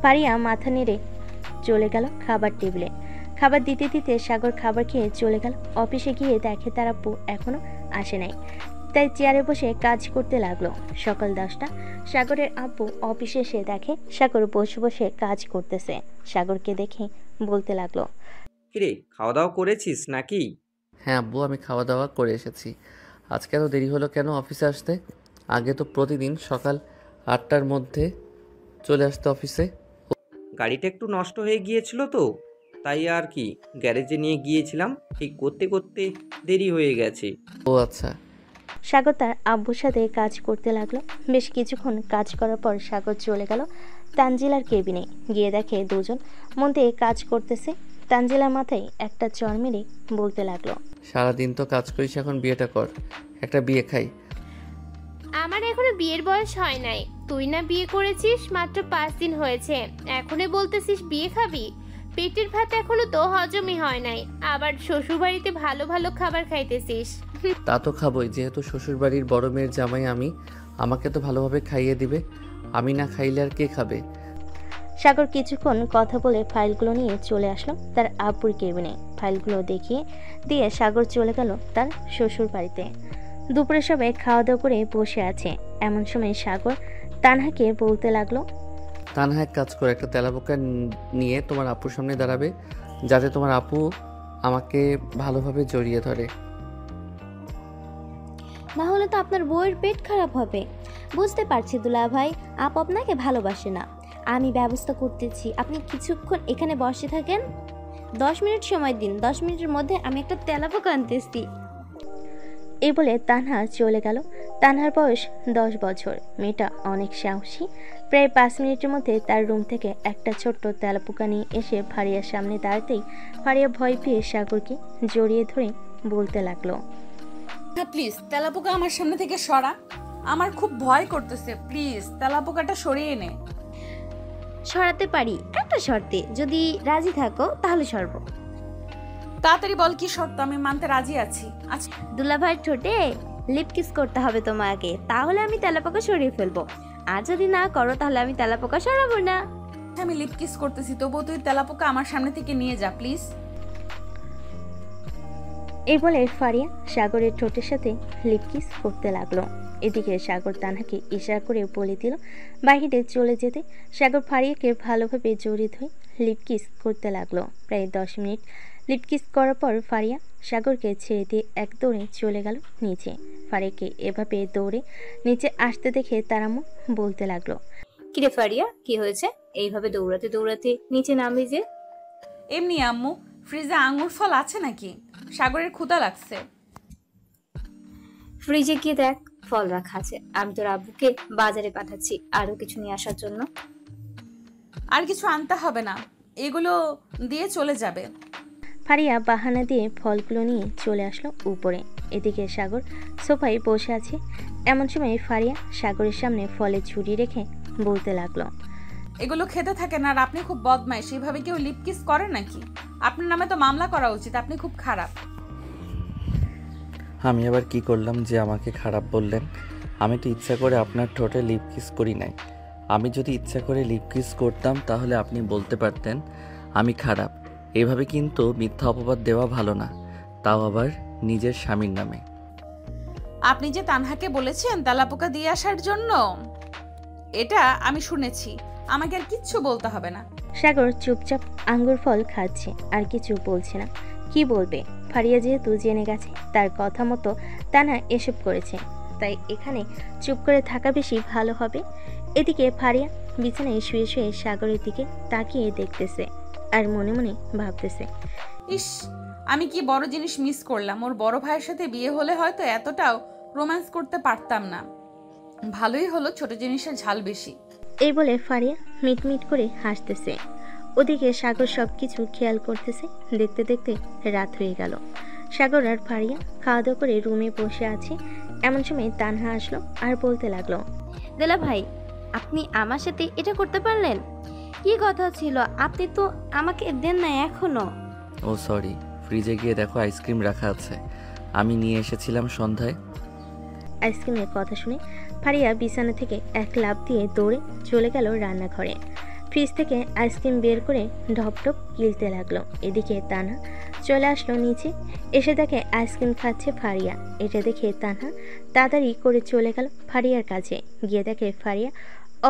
ফারিয়া মাথা নেড়ে চলে গেল খাবার টেবিলে। খাবার দিতে দিতে সাগর খাবার খেয়ে চলে গেল অফিসে। গিয়ে দেখে তার আব্বু এখনো আসে নাই, তাই চেয়ারে বসে কাজ করতে লাগলো। সকাল 10টা। সাগরের আব্বু অফিসে এসে দেখে সাগর বসে বসে কাজ করতেছে। সাগরকে দেখে বলতে লাগলো, কিরে, খাওয়া দাওয়া করেছিস নাকি? হ্যাঁ আব্বু, আমি খাওয়া দাওয়া করে এসেছি। আজকে এত দেরি হলো কেন অফিসে আসতে? আগে তো প্রতিদিন সকাল 8টার মধ্যে চলে আসতে অফিসে। গাড়িটা একটু নষ্ট হয়ে গিয়েছিল তো, তাই আর কি গ্যারেজে নিয়ে গিয়েছিলাম, ঠিক করতে করতে দেরি হয়ে গেছে। ও আচ্ছা, সাগর তার আব্বুর সাথে কাজ করতে লাগলো। বেশ কিছুক্ষণ কাজ করার পর সাগর চলে গেল তানজিলার কেবিনে। গিয়ে দেখে দুজন মন দিয়ে কাজ করতেছে। তানজিলার মাথায় একটা চড় মেরে বলতে লাগলো, সারাদিন তো কাজ করিস, এখন বিয়েটা কর, একটা বিয়ে খাই। আমার এখনো বিয়ের বয়স হয় নাই। তুই না বিয়ে করেছিস, মাত্র 5 দিন হয়েছে, এখনই বলতেছিস বিয়ে খাবি? পেটের ভাত এখনো তো হজমই হয় নাই, আবার শ্বশুরবাড়িতে ভালো ভালো খাবার খাইতেছিস। তা তো খাবই, যেহেতু শ্বশুরবাড়ির বড় মেয়ের জামাই আমি, আমাকে তো ভালোভাবে খাইয়ে দিবে। আমি না খাইলে আর কে খাবে? সাগর কিছুক্ষণ কথা বলে ফাইলগুলো নিয়ে চলে আসলো তার আব্বুর কেবিনে। ফাইলগুলো দেখিয়ে দিয়ে সাগর চলে গেল তার শ্বশুর বাড়িতে। দুপুরে সবাই খাওয়া দাওয়া করে বসে আছে। এমন সময় সাগর তানহাকে বলতে লাগলো, তানহা এক কাজ করে, একটা তেলাপোকা নিয়ে তোমার আপুর সামনে দাঁড়াবে, যাতে তোমার আপু আমাকে ভালোভাবে জড়িয়ে ধরে। না হলে তো আপনার বউয়ের পেট খারাপ হবে। বুঝতে পারছি দুলা ভাই, আপু আপনাকে ভালোবাসে না। আমি ব্যবস্থা করতেছি, আপনি কিছুক্ষণ এখানে বসে থাকেন। 10 মিনিট সময় দিন, 10 মিনিটের মধ্যে আমি একটা তেলাপোকা আনতেছি। এই বলে তানহা চলে গেল। তানহার বয়স 10 বছর। মেয়েটা অনেক সাহসী। প্রায় 5 মিনিটের মধ্যে তার রুম থেকে একটা ছোট্ট তেলাপোকা নিয়ে এসে ফারিয়ার সামনে দাঁড়াতেই ফারিয়া ভয় পেয়ে সাগরকে জড়িয়ে ধরে বলতে লাগলো, প্লিজ তেলাপোকা আমার সামনে থেকে সরা, আমার খুব ভয় করতেছে, প্লিজ তেলাপোকাটা সরিয়ে নে। সরাতে পারি একটা শর্তে, যদি রাজি থাকো তাহলে সরবো। তাড়াতাড়ি বল কি শর্ত, আমি মানতে রাজি আছি। আচ্ছা দুলা ভাইয়ের ঠোঁটে লিপ কিস করতে হবে তোমাকে, তাহলে আমি তেলাপোকা সরিয়ে ফেলবো। আর যদি না করো তাহলে আমি তেলাপোকা সরাবো না। আমি লিপ কিস করতেছি, তবুও তুই তেলাপোকা আমার সামনে থেকে নিয়ে যা প্লিজ। এই বলে ফারিয়া সাগরের ঠোঁটের সাথে লিপ কিস করতে লাগলো। এদিকে সাগর তানহাকে ইশারা করে বলে দিল বাহিরে চলে যেতে। সাগর ফারিয়াকে ভালোভাবে জড়িয়ে ধরে লিপ কিস করতে লাগলো। প্রায় 10 মিনিট লিপ কিস করার পর ফারিয়া সাগরকে ছেড়ে দিয়ে এক দৌড়ে চলে গেল নিচে। ফারিয়াকে এভাবে দৌড়ে নিচে আসতে দেখে তার আম্মু বলতে লাগলো, কিরে ফারিয়া, কি হয়েছে? এইভাবে দৌড়াতে দৌড়াতে নিচে নামলি যে? এমনি আম্মু, ফ্রিজে আঙ্গুর ফল আছে নাকি? সাগরের ক্ষুধা লাগছে। ফ্রিজে গিয়ে দেখ, ফল রাখা আছে। আমি তোর আব্বুকে বাজারে পাঠাচ্ছি আরো কিছু নিয়ে আসার জন্য। আর কিছু আনতে হবে না, এগুলো দিয়ে চলে যাবে। ফারিয়া বাহানা দিয়ে ফলগুলো নিয়ে চলে আসলো উপরে। এদিকে সাগর সোফায় বসে আছে। এমন সময় ফারিয়া সাগরের সামনে ফলের ঝুড়ি রেখে বলতে লাগলো, এগুলো খেতে থাকেন আর আপনি খুব বদমাইশ। এইভাবে কেউ লিপ কিস করে নাকি? আপনার নামে তো মামলা করা উচিত, আপনি খুব খারাপ। আমি আবার কি করলাম যে আমাকে খারাপ বললেন? আমি তো ইচ্ছা করে আপনার ঠোঁটে লিপ কিস করি নাই। আমি যদি ইচ্ছা করে লিপ কিস করতাম তাহলে আপনি বলতে পারতেন আমি খারাপ। এভাবে কিন্তু মিথ্যা অপবাদ দেওয়া ভালো না, তাও আবার নিজের স্বামীর নামে। আপনি যে তানহাকে বলেছেন তেলাপোকা দিয়ে আসার জন্য, এটা আমি শুনেছি, আমাকে আর কিচ্ছু বলতে হবে না। সাগর চুপচাপ আঙ্গুর ফল খাচ্ছে, আর কিছু বলছে না। কি বলবে? ফারিয়া যেহেতু জেনে গেছে তার কথা মতো তানহা এসব করেছে, তাই এখানে চুপ করে থাকা বেশি ভালো হবে। এদিকে ফারিয়া বিছানায় শুয়ে শুয়ে সাগরের দিকে তাকিয়ে দেখতেছে আর মনে মনে ভাবতেছে, ইস, আমি কি বড় জিনিস মিস করলাম। ওর বড় ভাইয়ের সাথে বিয়ে হলে হয়তো এতটাও রোম্যান্স করতে পারতাম না। ভালোই হলো ছোট জিনিসের ঝাল বেশি। এই বলে ফারিয়া মিটমিট করে হাসতেছে। ওদিকে সাগর সবকিছু খেয়াল করতেছে। দেখতে দেখতে রাত হয়ে গেল। সাগর আর ফারিয়া খাওয়া দাওয়া করে রুমে বসে আছে। এমন সময় তানহা আসলো আর বলতে লাগলো, দুলা ভাই, আপনি আমার সাথে এটা করতে পারলেন? কি কথা ছিল, আপনি তো আমাকে দেন না এখনো। ও সরি, ফ্রিজে গিয়ে দেখো আইসক্রিম রাখা আছে, আমি নিয়ে এসেছিলাম সন্ধ্যায়। আইসক্রিমের কথা শুনে ফারিয়া বিছানা থেকে এক লাফ দিয়ে দৌড়ে চলে গেল রান্নাঘরে। ফ্রিজ থেকে আইসক্রিম বের করে ঢপ ঢপ গিলতে লাগলো। এদিকে তানহা চলে আসলো নিচে, এসে দেখে আইসক্রিম খাচ্ছে ফারিয়া। এটা দেখে তানহা তাড়াতাড়ি করে চলে গেল ফারিয়ার কাছে। গিয়ে দেখে ফারিয়া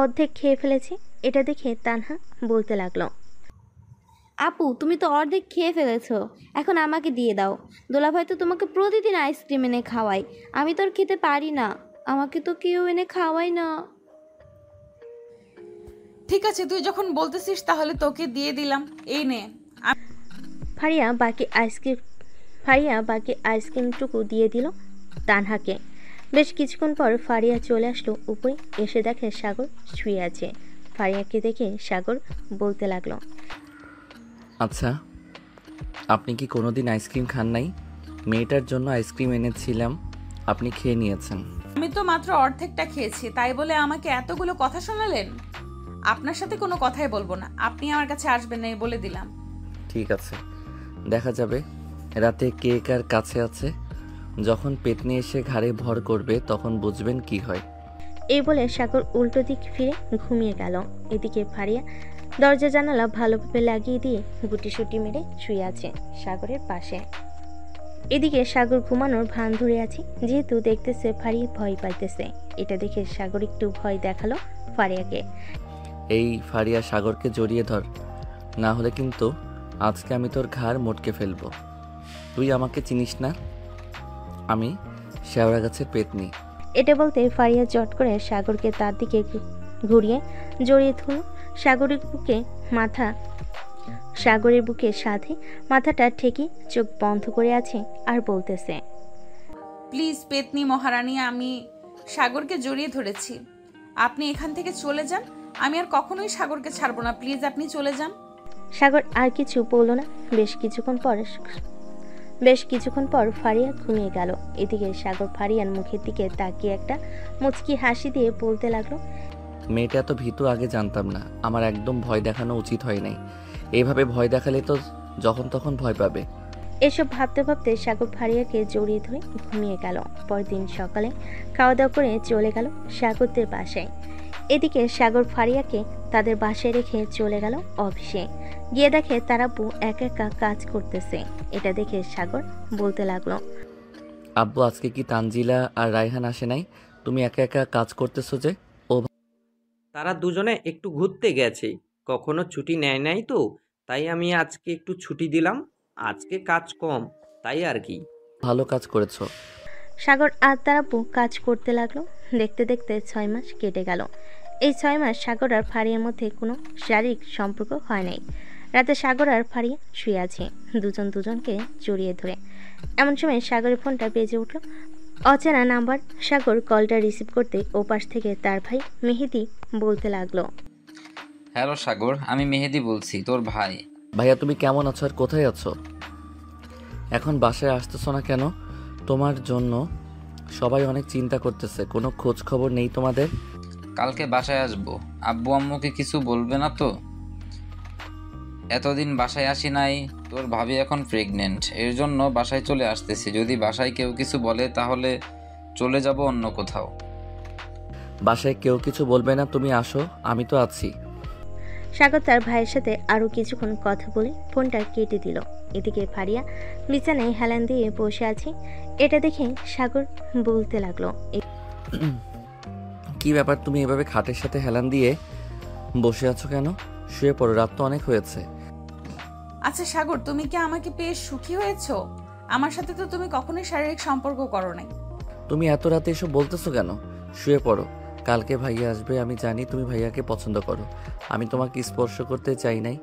অর্ধেক খেয়ে ফেলেছে। এটা দেখে তানহা বলতে লাগলো, আপু, তুমি তো অর্ধেক খেয়ে ফেলেছো, এখন আমাকে দিয়ে দাও। দোলাভাই তো তোমাকে প্রতিদিন আইসক্রিম এনে খাওয়াই, আমি তো আর খেতে পারি না, আমাকে তো কেউ এনে খাওয়াই না। ঠিক আছে, তুই যখন বলতেছিস তাহলে তোকে দিয়ে দিলাম, এই নে। ফারিয়া বাকি আইসক্রিমটুকু দিয়ে দিল তানহাকে। বেশ কিছুক্ষণ পর ফারিয়া চলে আসলো উপরে, এসে দেখে সাগর শুয়ে আছে। ফারিয়াকে দেখে সাগর বলতে লাগলো, আচ্ছা, আপনি কি কোনোদিন আইসক্রিম খান নাই? মেয়েটার জন্য আইসক্রিম এনেছিলাম, আপনি খেয়ে নিয়েছেন। আমি তো মাত্র অর্ধেকটা খেয়েছি, তাই বলে আমাকে এতগুলো কথা শোনালেন? আপনার সাথে কোনো কথাই বলবো না, আপনি আমার কাছে আসবেন না, এই বলে দিলাম। ঠিক আছে, দেখা যাবে রাতে কে কার কাছে আছে। যখন পেতনি এসে ঘাড়ে ভর করবে তখন বুঝবেন কি হয়। এই বলে সাগর উল্টো দিক ফিরে ঘুমিয়ে গেল। এদিকে ফারিয়া দরজা জানালা ভালোভাবে লাগিয়ে দিয়ে গুটিসুটি মেরে শুয়ে আছে সাগরের পাশে। এদিকে সাগর ঘুমানোর ভান ধরে আছে, যেহেতু দেখতেছে ফারিয়া ভয় পাইতেছে। এটা দেখে সাগর একটু ভয় দেখালো ফারিয়াকে। এই ফারিয়া, সাগরকে জড়িয়ে ধর, না হলে কিন্তু আজকে আমি তোর ঘাড় মটকে ফেলবো। তুই আমাকে চিনিস না, আমি শেওড়া গাছের পেতনি। এটা বলতে ফারিয়া চট করে সাগরকে তার দিকে ঘুরিয়ে জড়িয়ে ধরল। সাগরের বুকের সাথে মাথাটা ঠেকে চোখ বন্ধ করে আছে আর বলতেছে, প্লিজ পেতনি মহারানী, আমি সাগরকে জড়িয়ে ধরেছি, আপনি এখান থেকে চলে যান। আমি আর কখনোই সাগরকে ছাড়বো না, প্লিজ আপনি চলে যান। সাগর আর কিছু বলল না। বেশ কিছুক্ষণ পর ফারিয়া ঘুমিয়ে গেল। এদিকে সাগর ফারিয়ার মুখের দিকে তাকিয়ে একটা মুচকি হাসি দিয়ে বলতে লাগলো, মেয়েটা এত ভীতু আগে জানতাম না, আমার একদম ভয় দেখানো উচিত হয় নাই। এইভাবে ভয় দেখালে তো যখন তখন ভয় পাবে। এসব ভাবতে ভাবতে সাগর ফারিয়াকে জড়িয়ে ধরে ঘুমিয়ে গেল। পরদিন সকালে খাওয়া দাওয়া করে চলে গেল সাগরদের বাসায়। এদিকে সাগর ফারিয়াকে তাদের বাসায় রেখে চলে গেল অফিসে। গিয়ে দেখে তারা একা একা কাজ করতেছে। এটা দেখে সাগর বলতে লাগলো, আব্বু, আজকে কি তানজিলা আর রায়হান আসে নাই? তুমি একা একা কাজ করতেছো যে? তারা দুজনে একটু ঘুরতে গেছে, কখনো ছুটি নেয় নাই তো, তাই আমি আজকে একটু ছুটি দিলাম। আজকে কাজ কম, তাই আর কি। ভালো কাজ করেছো। সাগর আর তারা কাজ করতে লাগলো। দেখতে দেখতে 6 মাস কেটে গেল। এই 6 মাস সাগর আর ফারিয়ার মধ্যে কোনো শারীরিক সম্পর্ক হয় নাই। রাতে সাগর আর ফারিয়া শুয়ে আছে দুজন দুজনকে জড়িয়ে ধরে। এমন সময় সাগরের ফোনটা বেজে উঠল। অচেনা নাম্বার। সাগর কলটা রিসিভ করতে ওপাশ থেকে তার ভাই মেহেদি বলতে লাগলো, হ্যালো সাগর, আমি মেহেদি বলছি, তোর ভাই। ভাইয়া, তুমি কেমন আছো আর কোথায় আছো? এখন বাসায় আসতেছো না কেন? তোমার জন্য সবাই অনেক চিন্তা করতেছে, কোনো খোঁজ খবর নেই তোমাদের? কালকে বাসায় আসবো, আব্বু আম্মুকে কিছু বলবে না তো? এতদিন বাসায় আসি নাই, তোর ভাবি এখন প্রেগনেন্ট, এর জন্য বাসায় চলে আসতেছি। যদি বাসায় কেউ কিছু বলে তাহলে চলে যাব অন্য কোথাও। বাসায় কেউ কিছু বলবে না, তুমি আসো, আমি তো আছি। সাগর তার ভাইয়ের সাথে আরো কিছুক্ষণ কথা বলে ফোনটা কেটে দিল। এদিকে ফারিয়া বিছানায় হেলান দিয়ে বসে আছে। এটা দেখে সাগর বলতে লাগলো, কি ব্যাপার, তুমি এভাবে খাটের সাথে হেলান দিয়ে বসে আছো কেন? শুয়ে পড়ো, রাত তো অনেক হয়েছে। আচ্ছা সাগর, তুমি কি আমাকে পেয়ে সুখী হয়েছো? আমার সাথে তো তুমি কখনোই শারীরিক সম্পর্ক করো নাই। তুমি এত রাতে এসব বলতেছো কেন? শুয়ে পড়ো, কালকে ভাইয়া আসবে, আমি জানি তুমি ভাইয়াকে পছন্দ করো। আমি তোমাকে স্পর্শ করতে চাই নাই,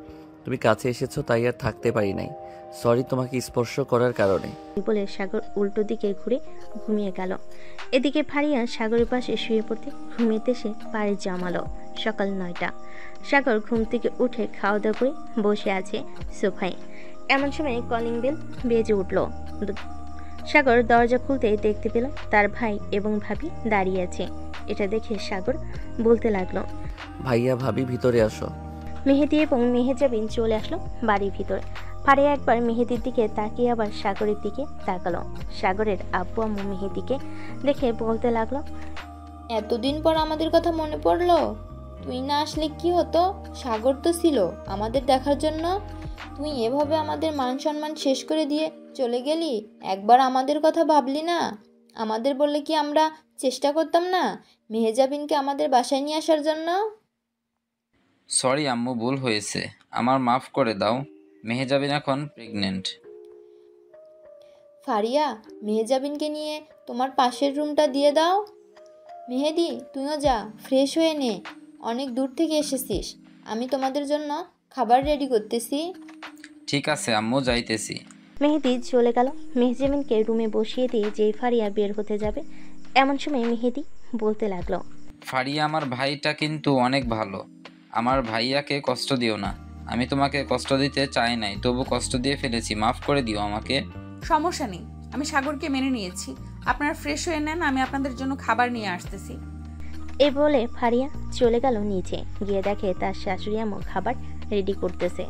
তুমি কাছে এসেছো তাই আর থাকতে পারি নাই। সরি তোমাকে স্পর্শ করার কারণে। বলে সাগর উল্টো দিকে ঘুরে ঘুমিয়ে গেল। এদিকে ফারিয়া সাগরের পাশে শুয়ে পড়তে ঘুমিয়ে এসে পাড়ে জমালো। সকাল 9টা। সাগর ঘুম থেকে উঠে খাওয়া দাওয়া করে বসে আছে সোফায়। এমন সময় কলিং বেল বেজে উঠল। সাগর দরজা খুলতেই দেখতে পেল তার ভাই এবং ভাবি দাঁড়িয়ে আছে। এটা দেখে সাগর বলতে লাগলো, ভাইয়া ভাবি ভিতরে আসো। মেহেদি এবং মেহেজাবিন চলে আসলো বাড়ির ভিতর। ফারিয়া একবার মেহেদির দিকে তাকিয়ে আবার সাগরের দিকে তাকালো। সাগরের আব্বু আম্মু মেহেদিকে দেখে বলতে লাগলো, এতদিন পর আমাদের কথা মনে পড়লো? তুই না আসলে কি হতো? সাগর তো ছিল আমাদের দেখার জন্য। তুই এভাবে আমাদের মান সম্মান শেষ করে দিয়ে চলে গেলি। একবার আমাদের কথা ভাবলি না? আমাদের বললে কি আমরা চেষ্টা করতাম না মেহেজাবিনকে আমাদের বাসায় নিয়ে আসার জন্য? সরি আম্মু, ভুল হয়েছে, আমার মাফ করে দাও। মেহেজাবিন এখন প্রেগনেন্ট। ফারিয়া, মেহেজাবিনকে নিয়ে তোমার পাশের রুমটা দিয়ে দাও। মেহেদি, তুইও যা, ফ্রেশ হয়ে নে, অনেক দূর থেকে এসেছিস। আমি তোমাদের জন্য খাবার রেডি করতেছি। ঠিক আছে আম্মু, যাইতেছি। মেহেদি চলে গেল। মেহজাবিনকে রুমে বসিয়ে দিয়ে যেই ফারিয়া বের হতে যাবে এমন সময় মেহেদি বলতে লাগলো, ফারিয়া, আমার ভাইটা কিন্তু অনেক ভালো। আমার ভাইয়াকে কষ্ট দিও না। আমি তোমাকে কষ্ট দিতে চাই নাই, তবু কষ্ট দিয়ে ফেলেছি, মাফ করে দিও আমাকে। সমস্যা নেই, আমি সাগরকে মেনে নিয়েছি। আপনারা ফ্রেশ হয়ে নেন, আমি আপনাদের জন্য খাবার নিয়ে আসতেছি। এই বলে ফারিয়া চলে গেল নিচে, গিয়ে দেখে তার শাশুড়ি আম্মু খাবার রেডি করতেছে।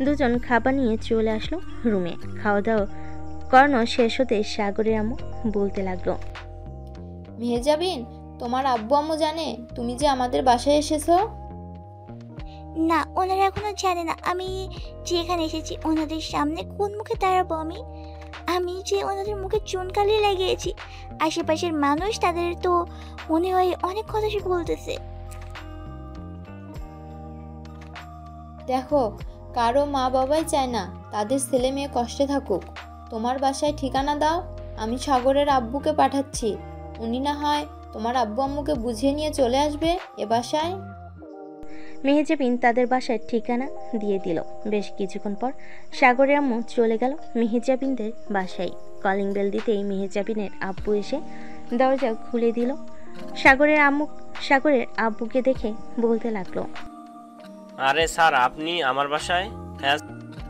দুজন খাবার নিয়ে চলে আসলো রুমে। খাওয়া দাওয়া করানো শেষ হতে সাগরের আম্মু বলতে লাগলো, মেহেজাবিন, তোমার আব্বু আম্মু জানে তুমি যে আমাদের বাসায় এসেছো? না, ওনারা এখনো জানে না আমি যে এখানে এসেছি। ওনাদের সামনে কোন মুখে দাঁড়াবো আমি? আমি যে ওনাদের মুখে চুনকালি লাগিয়েছি, আশেপাশের মানুষ তাদের তো মনে হয় অনেক কথা সে বলতেছে। দেখো, কারো মা বাবাই চায় না তাদের ছেলে মেয়ে কষ্টে থাকুক। তোমার বাসায় ঠিকানা দাও, আমি সাগরের আব্বুকে পাঠাচ্ছি। উনি না হয় তোমার আব্বু আম্মুকে বুঝিয়ে নিয়ে চলে আসবে এ বাসায়। মেহেজাবিন তাদের বাসার ঠিকানা দিয়ে দিল। বেশ কিছুক্ষণ পর সাগরের আম্মু চলে গেল মেহেজাবিনদের বাসায়। কলিং বেল দিতেই মেহেজাবিনের আব্বু এসে দরজা খুলে দিল। সাগরের আব্বুকে দেখে বলতে লাগলো, আরে স্যার, আপনি আমার বাসায়?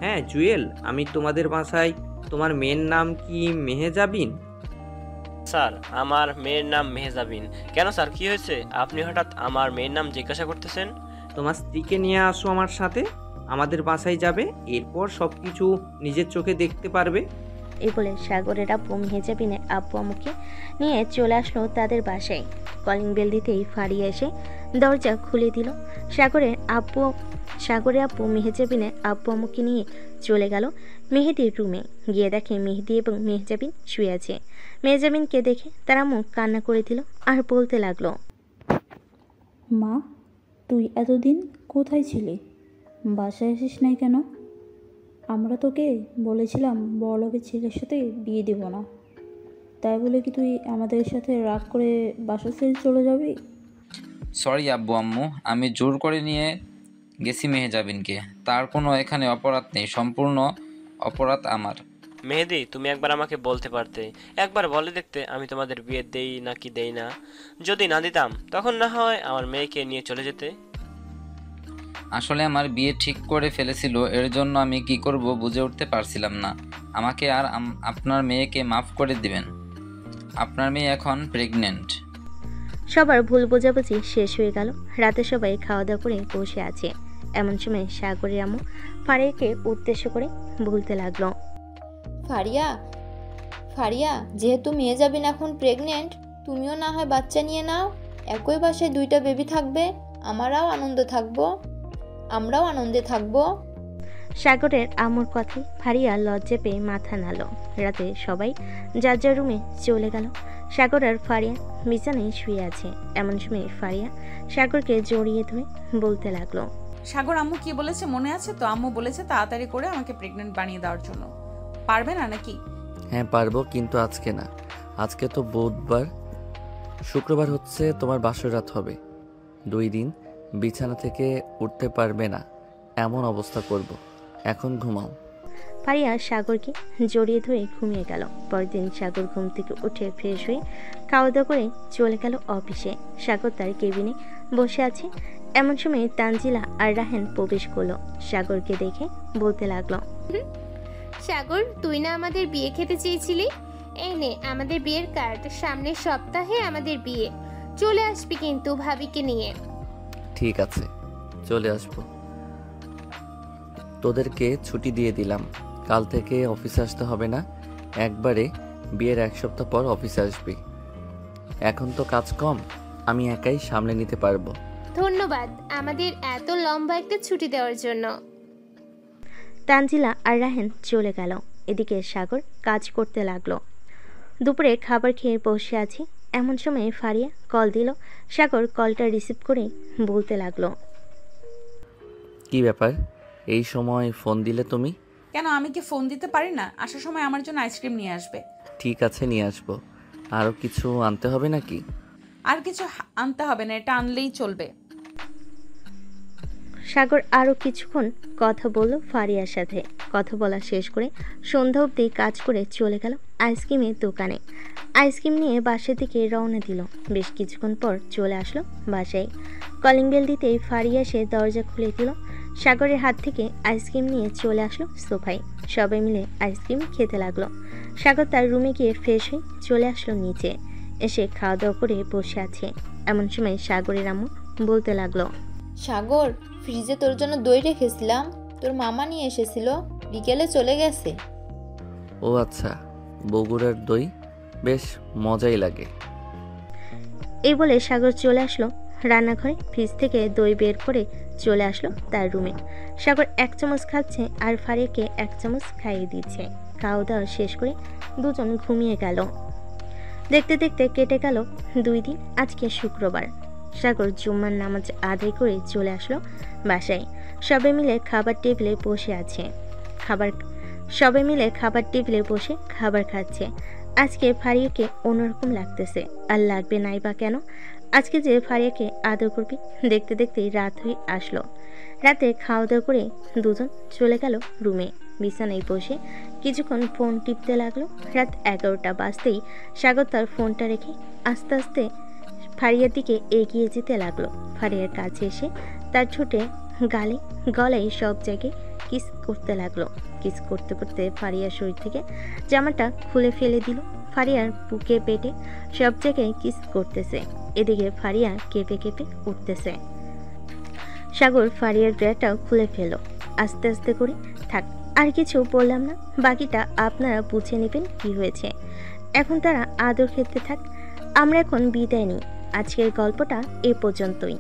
হ্যাঁ জুয়েল, আমি তোমাদের বাসায়। তোমার মেয়ের নাম কি মেহেজাবিন? স্যার, আমার মেয়ের নাম মেহেজাবিন। কেন স্যার, কি হয়েছে? আপনি হঠাৎ আমার মেয়ের নাম জিজ্ঞাসা করতেছেন? তোমার স্ত্রীকে নিয়ে আসো আমার সাথে, আমাদের বাসায় যাবে, এরপর সব কিছু নিজের চোখে দেখতে পারবে। এই বলে সাগরের আব্বু মেহেজাবিনের আব্বু আম্মুকে নিয়ে চলে আসলো তাদের বাসায়। কলিং বেল দিতেই ফারিয়া এসে দরজা খুলে দিল। সাগরের আব্বু মেহেজাবিনের আব্বু আম্মুকে নিয়ে চলে গেল মেহেদির রুমে। গিয়ে দেখে মেহেদি এবং মেহেজাবিন শুয়ে আছে। মেহেজাবিনকে দেখে তার আম্মু কান্না করে দিল আর বলতে লাগলো, মা, তুই এতদিন কোথায় ছিলি? বাসায় আসিস নাই কেন? আমরা তোকে বলেছিলাম বড়লোকের ছেলের সাথে বিয়ে দেব না, তাই বলে কি তুই আমাদের সাথে রাগ করে বাসা ছেড়ে চলে যাবি? সরি আব্বু আম্মু, আমি জোর করে নিয়ে গেছি মেহেজাবিনকে। তার কোনো এখানে অপরাধ নেই, সম্পূর্ণ অপরাধ আমার। মেহেদি, তুমি একবার আমাকে বলতে পারতে, একবার বলে দেখতে আমি তোমাদের বিয়ে দেই নাকি দেই না। যদি না দিতাম তখন না হয় আমার মেয়েকে নিয়ে চলে যেতে। আসলে আমার বিয়ে ঠিক করে ফেলেছিল, এর জন্য আমি কি করব বুঝে উঠতে পারছিলাম না। আমাকে আর আপনার মেয়েকে মাফ করে দিবেন। আপনার মেয়ে এখন প্রেগনেন্ট। সবার ভুল বোঝাবুঝি শেষ হয়ে গেল। রাতে সবাই খাওয়া দাওয়া করে বসে আছে। এমন সময় সাগরের আম্মু ফারিয়াকে উদ্দেশ্য করে বলতে লাগলো, ফারিয়া, যেহেতু মেহেজাবিন এখন প্রেগনেন্ট, তুমিও না হয় বাচ্চা নিয়ে নাও। একই বাসায় দুইটা বেবি থাকবে, আমরাও আনন্দে থাকবো। সাগরের আম্মুর কথায় ফারিয়া লজ্জা পেয়ে মাথা নাড়ল। রাতে সবাই যার যার রুমে চলে গেল। সাগর আর ফারিয়া বিছানায় শুয়ে আছে। এমন সময় ফারিয়া সাগরকে জড়িয়ে ধরে বলতে লাগলো, সাগর, আম্মু কি বলেছে মনে আছে তো? আম্মু বলেছে তাড়াতাড়ি করে আমাকে প্রেগনেন্ট বানিয়ে দেওয়ার জন্য। পারবে না নাকি? হ্যাঁ পারবো, কিন্তু আজকে না। আজকে তো বুধবার, শুক্রবার হচ্ছে তোমার বাসর রাত হবে। 2 দিন বিছানা থেকে উঠতে পারবে না, এমন অবস্থা করব। এখন ঘুমাও। ফারিয়া সাগরকে জড়িয়ে ধরে ঘুমিয়ে গেল। পরদিন সাগর ঘুম থেকে উঠে ফ্রেশ হয়ে খাওয়া দাওয়া করে চলে গেল অফিসে। সাগর তার কেবিনে বসে আছে। এমন সময় তানজিলা আর রাহেন প্রবেশ করলো। সাগরকে দেখে বলতে লাগলো, সাগর, তুই না আমাদের বিয়ে খেতে চেয়েছিলি? এই নে আমাদের বিয়ের কার্ড। সামনের সপ্তাহে আমাদের বিয়ে। চলে আসবি কিন্তু ভাবিকে নিয়ে। ঠিক আছে, চলে আসবো। তোদেরকে ছুটি দিয়ে দিলাম, কাল থেকে অফিসে আসতে হবে না। একবারে বিয়ের 1 সপ্তাহ পর অফিসে আসবি। এখন তো কাজ কম, আমি একাই সামলে নিতে পারবো। ধন্যবাদ আমাদের এত লম্বা একটা ছুটি দেওয়ার জন্য। তানজিলা আর রাহেন চলে গেল। এদিকে সাগর কাজ করতে লাগলো। দুপুরে খাবার খেয়ে বসে আছি। এমন সময় ফারিয়া কল দিল। সাগর কলটা রিসিভ করে বলতে লাগলো, কি ব্যাপার, এই সময় ফোন দিলে তুমি? কেন, আমি কি ফোন দিতে পারি না? আসার সময় আমার জন্য আইসক্রিম নিয়ে আসবে। ঠিক আছে, নিয়ে আসবো। আরও কিছু আনতে হবে নাকি? আর কিছু আনতে হবে না, এটা আনলেই চলবে। সাগর আরও কিছুক্ষণ কথা বলল ফারিয়ার সাথে। কথা বলা শেষ করে সন্ধ্যা অবধি কাজ করে চলে গেল আইসক্রিমের দোকানে। আইসক্রিম নিয়ে বাসার দিকে রওনা দিল। বেশ কিছুক্ষণ পর চলে আসলো বাসায়। কলিং বেল দিতেই ফারিয়া এসে দরজা খুলে দিল। সাগরের হাত থেকে আইসক্রিম নিয়ে চলে আসলো সোফায়। সবাই মিলে আইসক্রিম খেতে লাগলো। সাগর তার রুমে গিয়ে ফ্রেশ হয়ে চলে আসলো নিচে। এসে খাওয়া দাওয়া করে বসে আছে। এমন সময় সাগরের আম্মু বলতে লাগলো, সাগর, ফ্রিজে তোর জন্য দই রেখেছিলাম, তোর মামা নিয়ে এসেছিল, বিকেলে চলে গেছে। ও আচ্ছা, বগুড়ার দই বেশ মজাই লাগে। এই বলে সাগর চলে আসলো রান্নাঘরে। ফ্রিজ থেকে দই বের করে চলে আসলো তার রুমে। সাগর 1 চামচ খাচ্ছে আর ফারিয়াকে 1 চামচ খাইয়ে দিচ্ছে। খাওয়া দাওয়া শেষ করে দুজন ঘুমিয়ে গেল। দেখতে দেখতে কেটে গেল 2 দিন। আজকে শুক্রবার। সাগর জুম্মার নামাজ আদায় করে চলে আসলো বাসায়। সবাই মিলে খাবার টেবিলে বসে আছে। সবাই মিলে খাবার টেবিলে বসে খাবার খাচ্ছে। আজকে ফারিয়াকে অন্যরকম লাগতেছে। আর লাগবে নাই বা কেন? আজকে যে ফারিয়াকে আদর করবি। দেখতে দেখতেই রাত হয়ে আসলো। রাতে খাওয়া দাওয়া করে দুজন চলে গেল রুমে। বিছানায় বসে কিছুক্ষণ ফোন টিপতে লাগলো। রাত 11টা বাজতেই সাগর তার ফোনটা রেখে আস্তে আস্তে ফারিয়ার দিকে এগিয়ে যেতে লাগলো। ফারিয়ার কাছে এসে তার ঠোঁটে গালে গলায় সব জায়গায় কিস করতে লাগলো। কিস করতে করতে ফারিয়ার শরীর থেকে জামাটা খুলে ফেলে দিল। ফারিয়ার বুকে পেটে সব জায়গায় কিস করতেছে। এদিকে ফারিয়া কেঁপে কেঁপে উঠতেছে। সাগর ফারিয়ার ড্রেসটাও খুলে ফেলো আস্তে আস্তে করে। থাক, আর কিছু বললাম না, বাকিটা আপনারা বুঝে নেবেন কি হয়েছে। এখন তারা আদর খেতে থাক। আমরা এখন বিদায় নিই। আজকের গল্পটা এ পর্যন্তই।